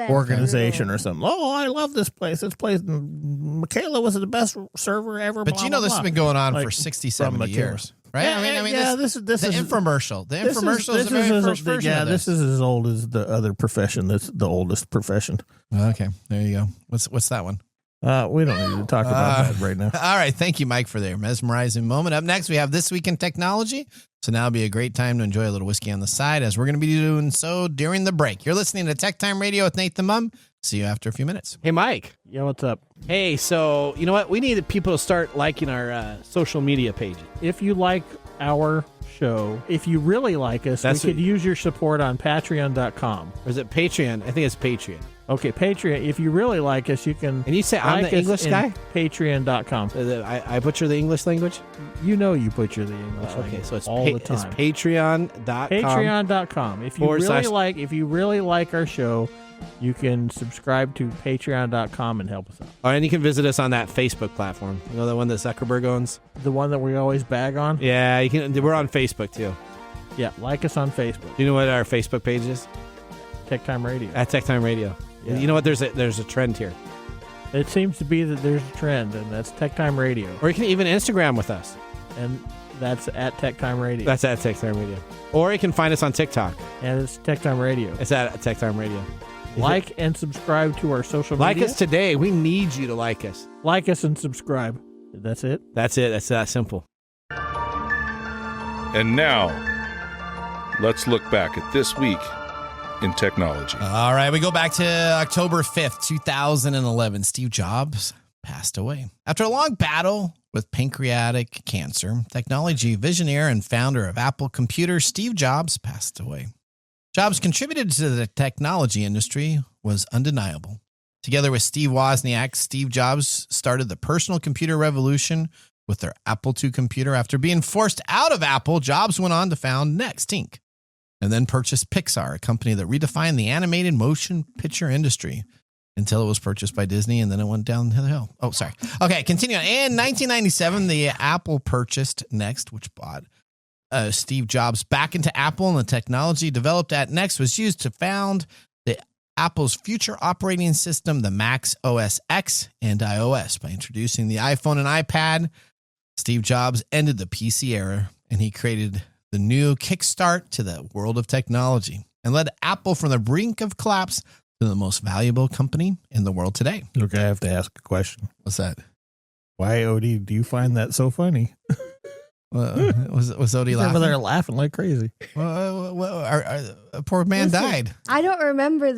organization or something. Oh, I love this place. This place, Michaela was the best server ever. But this has been going on for 60, 70 years. Right? Yeah, this is the infomercial. The infomercial is the very first version of this. This is as old as the other profession. That's the oldest profession. Okay, there you go. What's that one? We don't need to talk about that right now. All right. Thank you, Mike, for their mesmerizing moment. Up next, we have This Week in Technology. So now would be a great time to enjoy a little whiskey on the side as we're going to be doing so during the break. You're listening to Tech Time Radio with Nathan Mumm. See you after a few minutes. Hey, Mike. Yeah, what's up? Hey, so you know what? We need people to start liking our social media pages. If you like our show, if you really like us, we could use your support on patreon.com. Or is it Patreon? I think it's Patreon. Okay, Patreon. If you really like us, you can. And you say I'm the English guy? Patreon.com. I butcher the English language? You butcher the English language. Okay, so it's all the time. It's Patreon.com. Patreon.com. If you really like our show, you can subscribe to Patreon.com and help us out. Oh, and you can visit us on that Facebook platform. You know the one that Zuckerberg owns? The one that we always bag on? Yeah, you can. We're on Facebook too. Yeah, like us on Facebook. Do you know what our Facebook page is? TechTime Radio. At TechTime Radio. Yeah. You know what? There's a trend here. It seems to be that there's a trend, and that's TechTime Radio. Or you can even Instagram with us. And that's at TechTime Radio. That's at TechTime Radio. Or you can find us on TikTok. And it's TechTime Radio. It's at TechTime Radio. Like and subscribe to our social media. Like us today. We need you to like us. Like us and subscribe. That's it? That's it. That's that simple. And now, let's look back at this week in technology. All right, we go back to October 5th, 2011. Steve Jobs passed away. After a long battle with pancreatic cancer, technology visionary and founder of Apple Computers, Steve Jobs passed away. Jobs' contributed to the technology industry was undeniable. Together with Steve Wozniak, Steve Jobs started the personal computer revolution with their Apple II computer. After being forced out of Apple, Jobs went on to found Next, Inc., and then purchased Pixar, a company that redefined the animated motion picture industry until it was purchased by Disney, and then it went down the hill. Oh, sorry. Okay, continue on. In 1997, the Apple purchased Next, which bought Steve Jobs back into Apple, and the technology developed at Next was used to found the Apple's future operating system, the Mac OS X and iOS. By introducing the iPhone and iPad, Steve Jobs ended the PC era, and he created the new kickstart to the world of technology and led Apple from the brink of collapse to the most valuable company in the world today. Okay, I have to ask a question. What's that? Why, Odie, do you find that so funny? Was Odie laughing? Over there laughing like crazy. A poor man died. I don't remember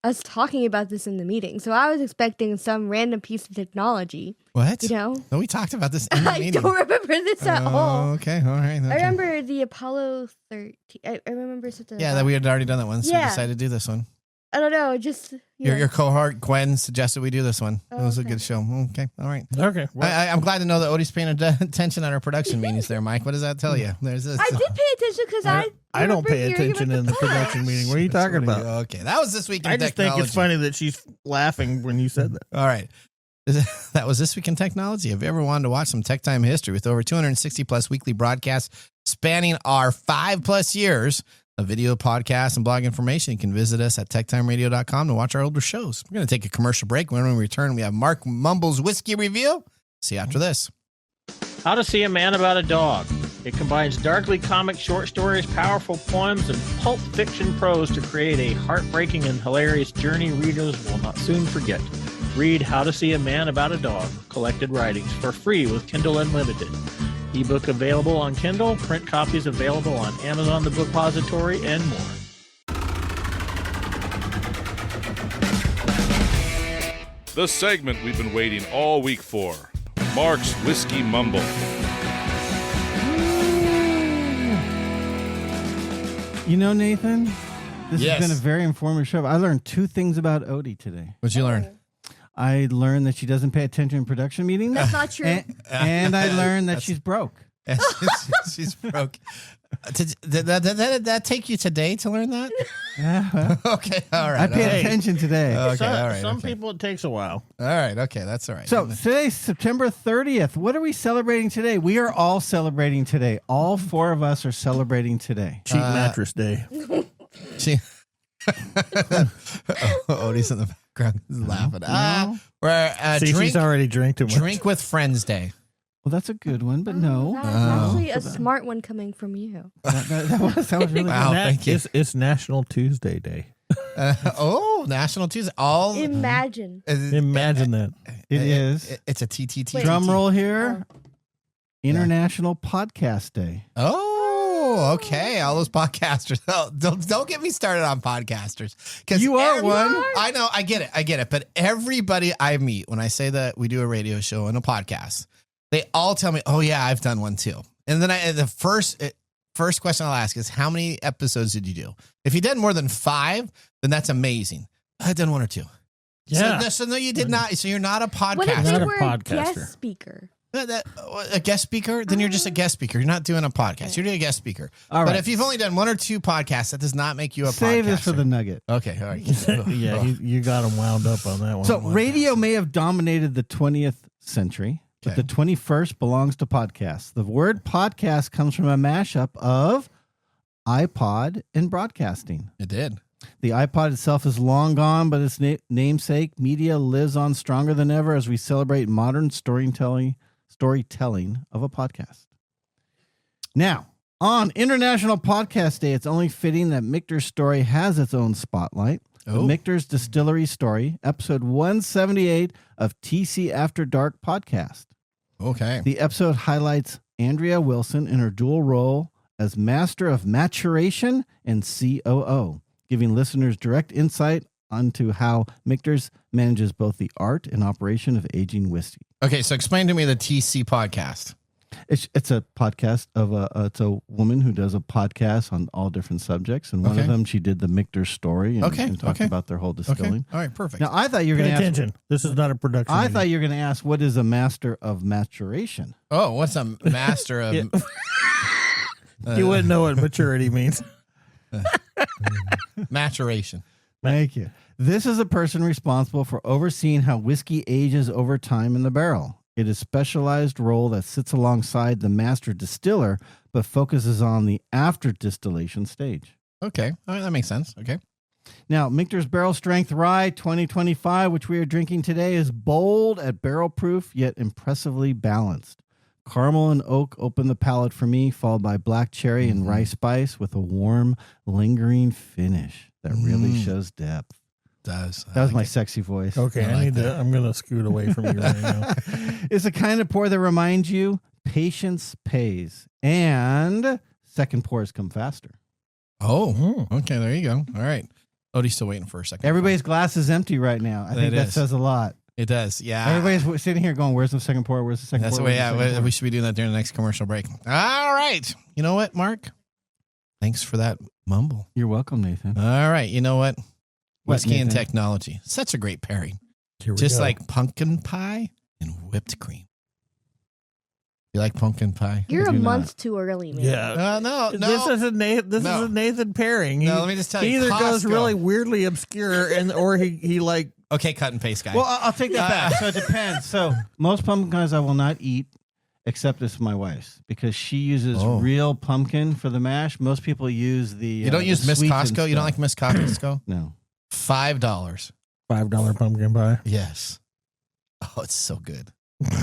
us talking about this in the meeting, so I was expecting some random piece of technology. What? No, we talked about this in the meeting. I don't remember this at all. Okay, all right. Okay. I remember the Apollo 13. I remember something. Yeah, that we had already done that one, so we decided to do this one. I don't know. Just Your cohort Gwen suggested we do this one. It was a okay. good show. Okay, all right. Okay. Well, I'm glad to know that Odie's paying attention on our production meetings there, Mike. What does that tell you? There's this. I did pay attention because I don't pay attention in the production meeting. What are you talking about? Okay, that was this week in I just technology. think it's funny that she's laughing when you said that. All right. That was This Week in Technology. Have you ever wanted to watch some Tech Time history with over 260 plus weekly broadcasts spanning our 5+ years of video, podcasts, and blog information? You can visit us at techtimeradio.com to watch our older shows. We're going to take a commercial break. When we return, we have Mark Mumble's Whiskey Review. See you after this. How to See a Man About a Dog. It combines darkly comic short stories, powerful poems, and pulp fiction prose to create a heartbreaking and hilarious journey readers will not soon forget. Read How to See a Man About a Dog, collected writings, for free with Kindle Unlimited. Ebook available on Kindle, print copies available on Amazon The Bookpository, and more. The segment we've been waiting all week for. Mark's Whiskey Mumble. You know, Nathan, this Yes. has been a very informative show. I learned 2 things about Odie today. What'd you learn? I learned that she doesn't pay attention in production meetings. That's not true. And I learned that she's broke. She's broke. Did that take you today to learn that? Yeah. Okay, all right. I paid all right. attention today. Okay, all right. Some okay. people, it takes a while. All right, okay, that's all right. So today's September 30th. What are we celebrating today? We are all celebrating today. All 4 of us are celebrating today. Cheap mattress day. She, Odie's in the background laughing. We're See, drink, she's already drank too much. drink with friends day. Well, that's a good one, but no. That's actually a smart one coming from you. That was really Wow, good. thank you. It's National Tuesday Day. National Tuesday. Imagine. Imagine that. It is. It's a TTT. Wait. Drum roll here. International Podcast Day. Oh, okay. All those podcasters. Oh, don't get me started on podcasters. Because You are one. I know. I get it. But everybody I meet when I say that we do a radio show and a podcast, they all tell me, "Oh yeah, I've done one too." And then the first question I'll ask is, "How many episodes did you do?" If you did more than 5, then that's amazing. I've done 1 or 2. Yeah. So no, you did not. So you're not a podcaster. What if they Not a were a podcaster. guest speaker? A guest speaker? Then you're just a guest speaker. You're not doing a podcast. You're doing a guest speaker. All But right. if you've only done 1 or 2 podcasts, that does not make you a podcaster. Save this for the nugget. Okay, all right. Yeah, you got him wound up on that one. So radio may have dominated the 20th century, but Okay. the 21st belongs to podcasts. The word podcast comes from a mashup of iPod and broadcasting. It did. The iPod itself is long gone, but its namesake media lives on stronger than ever as we celebrate modern storytelling of a podcast. Now, on International Podcast Day, it's only fitting that Michter's Story has its own spotlight. The Michter's Distillery Story, episode 178 of TC After Dark podcast. Okay. The episode highlights Andrea Wilson in her dual role as Master of Maturation and COO, giving listeners direct insight onto how Michter's manages both the art and operation of aging whiskey. Okay, so explain to me the TC podcast. It's a podcast of it's a woman who does a podcast on all different subjects, and one Okay. of them she did the Michter's Story and, Okay, and talked okay. about their whole distilling. Okay. All right, perfect. Now I thought you were Pay going to ask. attention. This is not a production. I meeting. thought you were going to ask what is a Master of Maturation. Oh, what's a master of... You wouldn't know what maturity means. maturation? Thank you. This is a person responsible for overseeing how whiskey ages over time in the barrel. It is a specialized role that sits alongside the master distiller, but focuses on the after distillation stage. Okay. All right, that makes sense. Okay. Now, Michter's Barrel Strength Rye 2025, which we are drinking today, is bold at barrel proof, yet impressively balanced. Caramel and oak open the palate for me, followed by black cherry and rice spice with a warm, lingering finish that really shows depth. Does. That was my sexy voice. Okay, I like I'm going to scoot away from you right now. It's the kind of pour that reminds you patience pays, and second pours come faster. Oh, okay. There you go. All right. Odie's still waiting for a second. Everybody's glass is empty right now. I think that is. says a lot. It does. Yeah. Everybody's sitting here going, "Where's the second pour? Where's the second That's pour?" the way. Where's the second Yeah, pour?" we should be doing that during the next commercial break. All right. You know what, Mark? Thanks for that mumble. You're welcome, Nathan. All right. You know what? Whiskey and technology. Such a great pairing. Just like pumpkin pie and whipped cream. You like pumpkin pie? You're a month too early, man. Yeah. No. This is a Nathan pairing. No, let me just tell you. He either goes Costco. really weirdly obscure or he like. Okay, cut and paste guy. Well, I'll take that back. So it depends. So most pumpkin pies I will not eat, except this my wife's, because she uses real pumpkin for the mash. Most people use the. You don't use Miss Costco? You don't like Miss Costco? No. $5. $5 pumpkin pie. Yes. Oh, it's so good.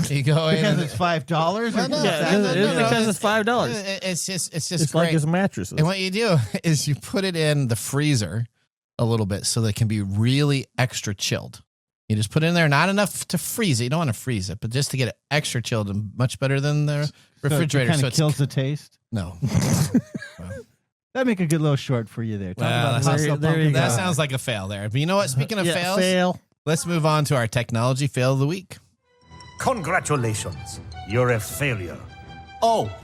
You go in because it's $5. Because it's $5. It's just it's great. like his mattresses. And what you do is you put it in the freezer a little bit so that it can be really extra chilled. You just put it in there, not enough to freeze it. You don't want to freeze it, but just to get it extra chilled and much better than the refrigerator. So it kills the taste? No. That'd make a good little short for you there. Talk about that sounds like a fail there. But you know what? Speaking of fails, let's move on to our technology fail of the week. Congratulations. You're a failure. Oh,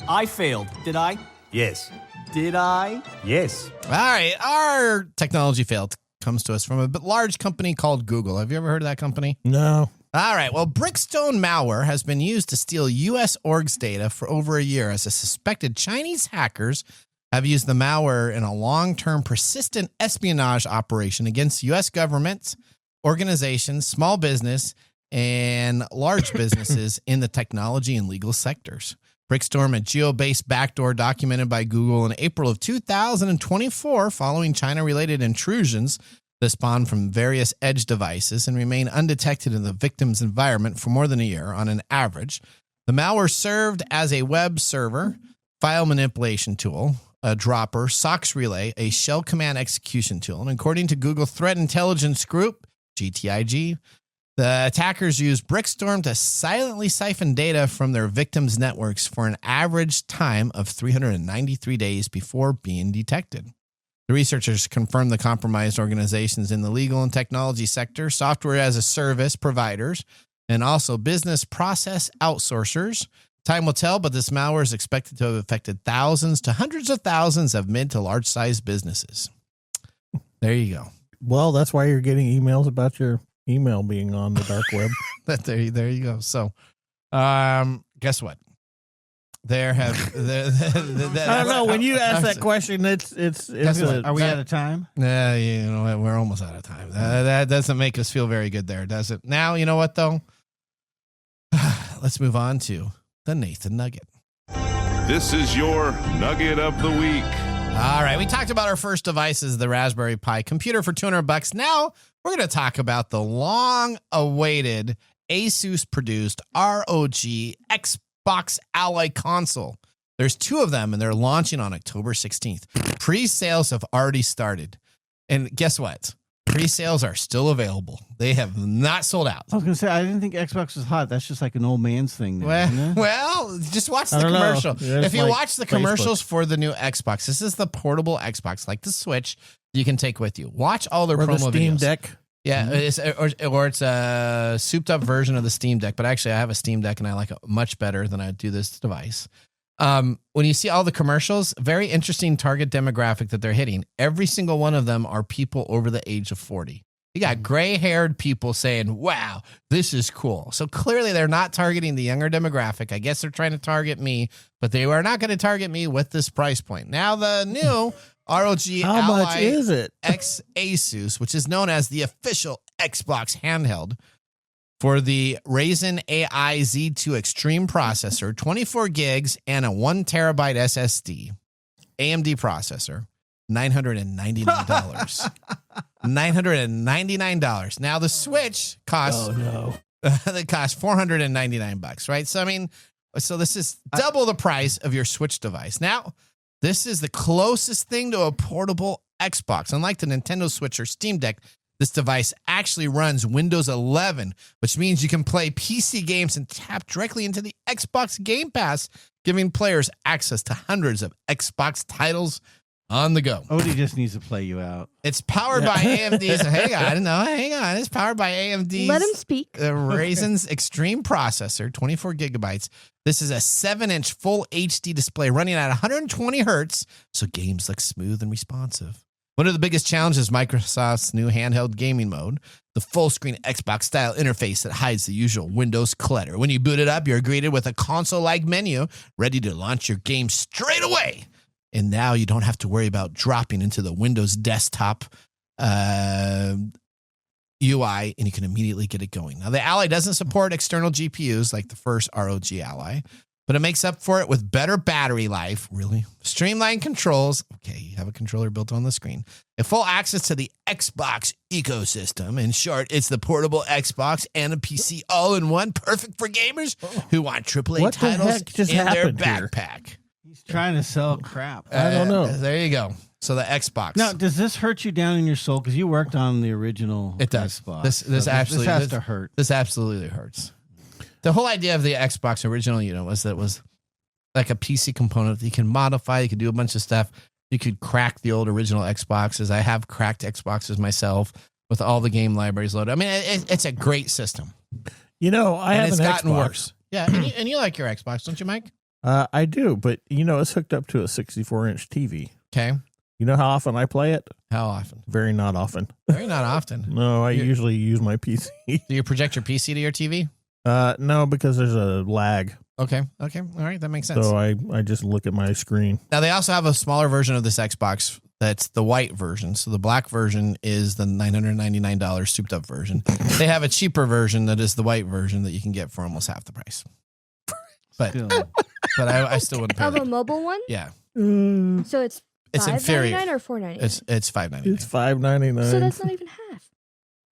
I failed. Did I? Yes. Did I? Yes. All right. Our technology fail comes to us from a large company called Google. Have you ever heard of that company? No. All right. Well, Brickstone malware has been used to steal U.S. orgs data for over a year as a suspected Chinese hackers have used the malware in a long-term persistent espionage operation against U.S. governments, organizations, small business, and large businesses in the technology and legal sectors. Brickstorm, a geo-based backdoor documented by Google in April of 2024 following China-related intrusions that spawned from various edge devices and remain undetected in the victim's environment for more than a year on an average. The malware served as a web server, file manipulation tool, a dropper, SOX relay, a shell command execution tool, and according to Google Threat Intelligence Group, GTIG, the attackers used Brickstorm to silently siphon data from their victims' networks for an average time of 393 days before being detected. The researchers confirmed the compromised organizations in the legal and technology sector, software as a service providers, and also business process outsourcers. Time will tell, but this malware is expected to have affected thousands to hundreds of thousands of mid to large-sized businesses. There you go. Well, that's why you're getting emails about your email being on the dark web. There you go. So, guess what? I don't know. When you ask that question, it's are we out of time? Yeah, you know what? We're almost out of time. That doesn't make us feel very good there, does it? Now, you know what, though? Let's move on to the Nathan Nugget. This is your Nugget of the Week. All right. We talked about our first devices, the Raspberry Pi computer for $200. Now we're going to talk about the long-awaited Asus-produced ROG Xbox Ally console. There's two of them, and they're launching on October 16th. Pre-sales have already started. And guess what? Pre-sales are still available. They have not sold out. I was going to say, I didn't think Xbox was hot. That's just like an old man's thing now, isn't it? Well, just watch the commercial. If you watch the commercials for the new Xbox, this is the portable Xbox, like the Switch, you can take with you. Watch all their promo the Steam videos. Deck. Yeah, or it's a souped-up version of the Steam Deck. But actually, I have a Steam Deck, and I like it much better than I do this device. When you see all the commercials, very interesting target demographic that they're hitting. Every single one of them are people over the age of 40. You got gray-haired people saying, wow, this is cool. So clearly they're not targeting the younger demographic. I guess they're trying to target me, but they are not going to target me with this price point. Now the new ROG How Ally much is it? X Asus, which is known as the official Xbox handheld, for the Ryzen AI Z2 Extreme processor, 24 gigs, and a 1 terabyte SSD, AMD processor, $999. $999. Now the Switch costs. Oh no! It costs $499, right? So I mean, so this is double the price of your Switch device. Now, this is the closest thing to a portable Xbox. Unlike the Nintendo Switch or Steam Deck, this device actually runs Windows 11, which means you can play PC games and tap directly into the Xbox Game Pass, giving players access to hundreds of Xbox titles on the go. Odie just needs to play you out. It's powered by AMD's. Hang on. It's powered by AMD's. Let him speak. Ryzen's Extreme processor, 24 gigabytes. This is a 7-inch full HD display running at 120 hertz, so games look smooth and responsive. One of the biggest challenges is Microsoft's new handheld gaming mode, the full-screen Xbox-style interface that hides the usual Windows clutter. When you boot it up, you're greeted with a console-like menu ready to launch your game straight away. And now you don't have to worry about dropping into the Windows desktop UI, and you can immediately get it going. Now, the Ally doesn't support external GPUs like the first ROG Ally, but it makes up for it with better battery life, really, streamlined controls. Okay, you have a controller built on the screen, and full access to the Xbox ecosystem. In short, it's the portable Xbox and a PC all in one, perfect for gamers who want AAA titles in their backpack. He's trying to sell crap. I don't know. There you go. So the Xbox. Now, does this hurt you down in your soul? Because you worked on the original It does. Xbox. This has to hurt. This absolutely hurts. The whole idea of the Xbox original, was that it was like a PC component that you can modify. You could do a bunch of stuff. You could crack the old original Xboxes. I have cracked Xboxes myself with all the game libraries loaded. I mean, it's a great system. I have it's an gotten Xbox. worse. Yeah, and you like your Xbox, don't you, Mike? I do, but it's hooked up to a 64-inch TV. Okay. You know how often I play it? How often? Very not often. Very not often. No, I usually use my PC. Do you project your PC to your TV? No, because there's a lag. Okay. All right, that makes sense. So I just look at my screen. Now, they also have a smaller version of this Xbox that's the white version. So the black version is the $999 souped up version. They have a cheaper version that is the white version that you can get for almost half the price. But I still wouldn't pay Of that. a mobile one? Yeah. So it's inferior. $5.99 or $4.99? It's $5.99. It's $5.99. So that's not even half.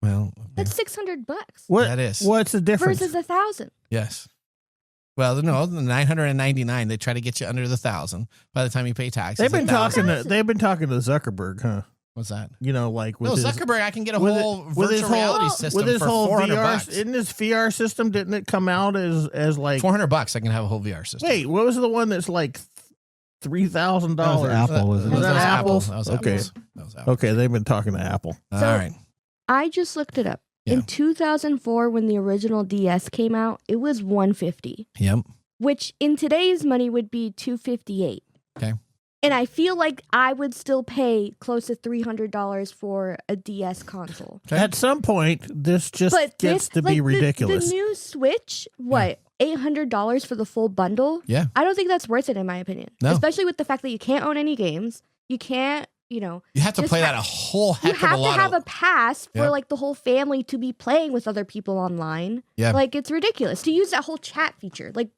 Well, That's $600. What? That is. What's the difference? Versus $1,000. Yes. Well, no, the $999. They try to get you under the $1,000 by the time you pay taxes. They've been talking to Zuckerberg, huh? What's that? Like with Zuckerberg, I can get a whole virtual reality system with his for whole $400. VR. Isn't his VR system? Didn't it come out as like $400? I can have a whole VR system. Wait, what was the one that's like $3,000? That was Apple, wasn't it? Was that Apple? That was okay. That was Apple. Okay, they've been talking to Apple. All right. I just looked it up. Yeah. In 2004, when the original DS came out, it was $150. Yep. Which in today's money would be $258. Okay. And I feel like I would still pay close to $300 for a DS console. Okay. At some point, this just gets to be ridiculous. The new Switch, $800 for the full bundle? Yeah. I don't think that's worth it, in my opinion. No. Especially with the fact that you can't own any games. You can't, You have to play that a whole heck of a lot. You have to have a pass for Yeah. like the whole family to be playing with other people online. Yeah. Like, it's ridiculous to use that whole chat feature. Like,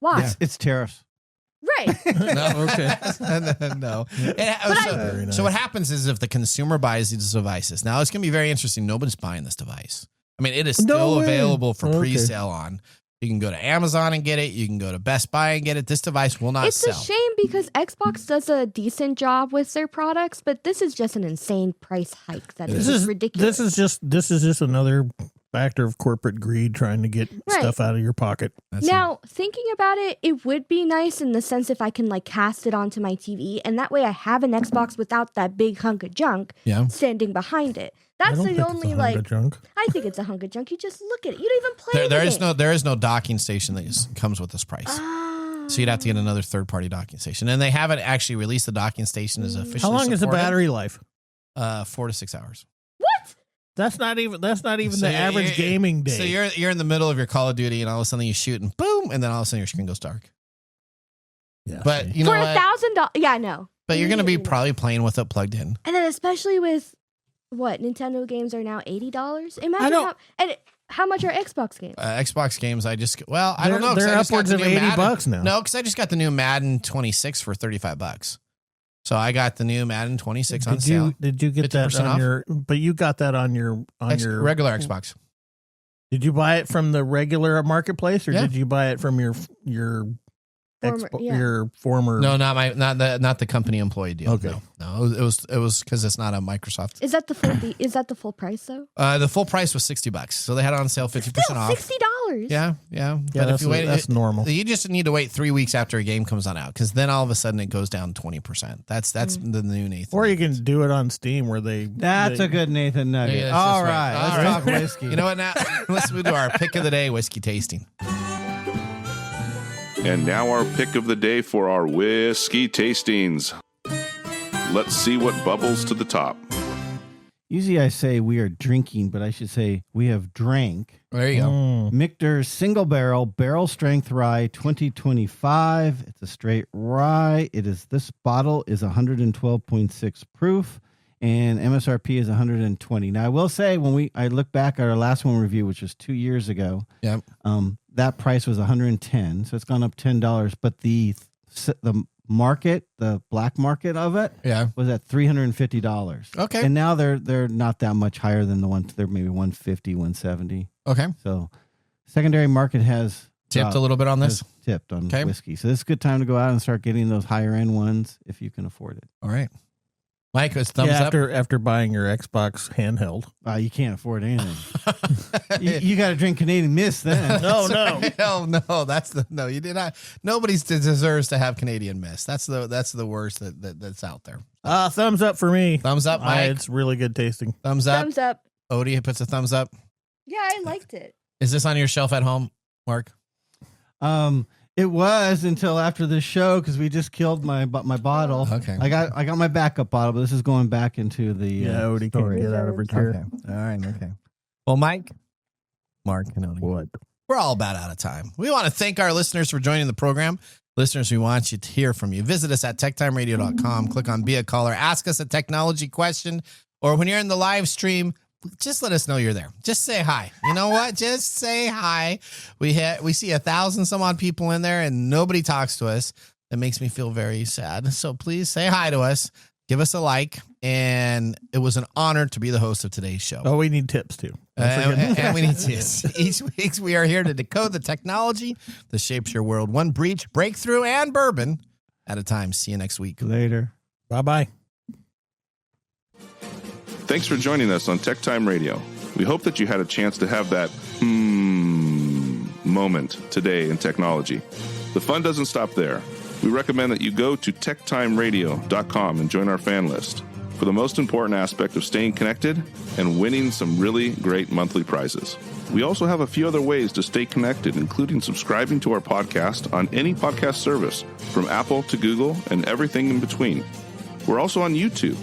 why? It's tariffs. Right. No, okay. No. So what happens is if the consumer buys these devices, now it's going to be very interesting. Nobody's buying this device. I mean, it is still available for pre-sale on. You can go to Amazon and get it. You can go to Best Buy and get it. This device will not sell. It's a shame because Xbox does a decent job with their products, but this is just an insane price hike. This is ridiculous. This is just another factor of corporate greed trying to get stuff out of your pocket. Now, thinking about it, it would be nice in the sense if I can like cast it onto my TV, and that way I have an Xbox without that big hunk of junk standing behind it. That's the only junk. I think it's a hunk of junk. You just look at it. You don't even play it. There is no docking station that comes with this price. So you'd have to get another third-party docking station, and they haven't actually released the docking station as officially. How long is the battery life? 4 to 6 hours. That's not even the average gaming day. So you're in the middle of your Call of Duty, and all of a sudden you shoot, and boom, and then all of a sudden your screen goes dark. Yeah, but you know for what? $1,000, yeah, no. But you're going to be probably playing with it plugged in. And then especially with Nintendo games are now $80. Imagine how much are Xbox games? Xbox games, I don't know. They're upwards of $80 now. No, because I just got the new Madden 26 for $35. So I got the new Madden 26 on sale. Did you get that on your? But you got that on your regular Xbox. Did you buy it from the regular marketplace, or did you buy it from your former? No, not the company employee deal. Okay, no, it was because it's not a Microsoft. Is that the full price though? The full price was $60, so they had it on sale 50% off. $60. Yeah. But if you wait, that's normal. You just need to wait 3 weeks after a game comes on out, because then all of a sudden it goes down 20%. That's the new Nathan. Or you can do it on Steam where they. That's a good Nathan nugget. Yeah, all right, let's talk whiskey. You know what? Now let's move to our pick of the day, whiskey tasting. And now our pick of the day for our whiskey tastings. Let's see what bubbles to the top. Usually I say we are drinking, but I should say we have drank. There you go. Michter's Single Barrel Strength Rye 2025. It's a straight rye. This bottle is 112.6 proof, and MSRP is 120. Now I will say I look back at our last one review, which was 2 years ago. Yep. That price was 110, so it's gone up $10. But the black market of it, was at $350. Okay. And now they're not that much higher than the ones. They're maybe 150, 170. Okay. So secondary market has tipped a little bit on this. Tipped on whiskey. So this is a good time to go out and start getting those higher end ones if you can afford it. All right. Mike, it's thumbs up. After buying your Xbox handheld. You can't afford anything. you got to drink Canadian Mist then. No. No, you did not. Nobody deserves to have Canadian Mist. That's the worst that's out there. Thumbs up for me. Thumbs up, Mike. It's really good tasting. Thumbs up. Thumbs up. Odie puts a thumbs up. Yeah, I liked it. Is this on your shelf at home, Mark? It was until after the show because we just killed my bottle. Okay. I got my backup bottle, but this is going back into the Odie storage. can't get out of her chair. Okay. All right. Okay. Well, Mike, Mark, and Odie. What? We're all about out of time. We want to thank our listeners for joining the program. Listeners, we want you to hear from you. Visit us at techtimeradio.com. Click on Be a Caller. Ask us a technology question. Or when you're in the live stream, just let us know you're there. Just say hi. You know what? Just say hi. We see 1,000 some odd people in there and nobody talks to us. That makes me feel very sad. So please say hi to us. Give us a like. And it was an honor to be the host of today's show. Oh, we need tips too. And we need tips. Each week we are here to decode the technology that shapes your world. One breach, breakthrough, and bourbon at a time. See you next week. Later. Bye-bye. Thanks for joining us on Tech Time Radio. We hope that you had a chance to have that moment today in technology. The fun doesn't stop there. We recommend that you go to techtimeradio.com and join our fan list for the most important aspect of staying connected and winning some really great monthly prizes. We also have a few other ways to stay connected, including subscribing to our podcast on any podcast service, from Apple to Google and everything in between. We're also on YouTube,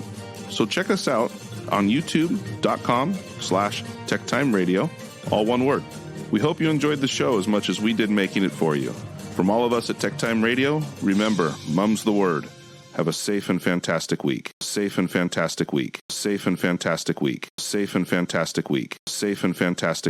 so check us out on youtube.com/techtimeradio, all one word. We hope you enjoyed the show as much as we did making it for you. From all of us at Tech Time Radio, remember, Mumm's the word. Have a safe and fantastic week. Safe and fantastic week. Safe and fantastic week. Safe and fantastic week. Safe and fantastic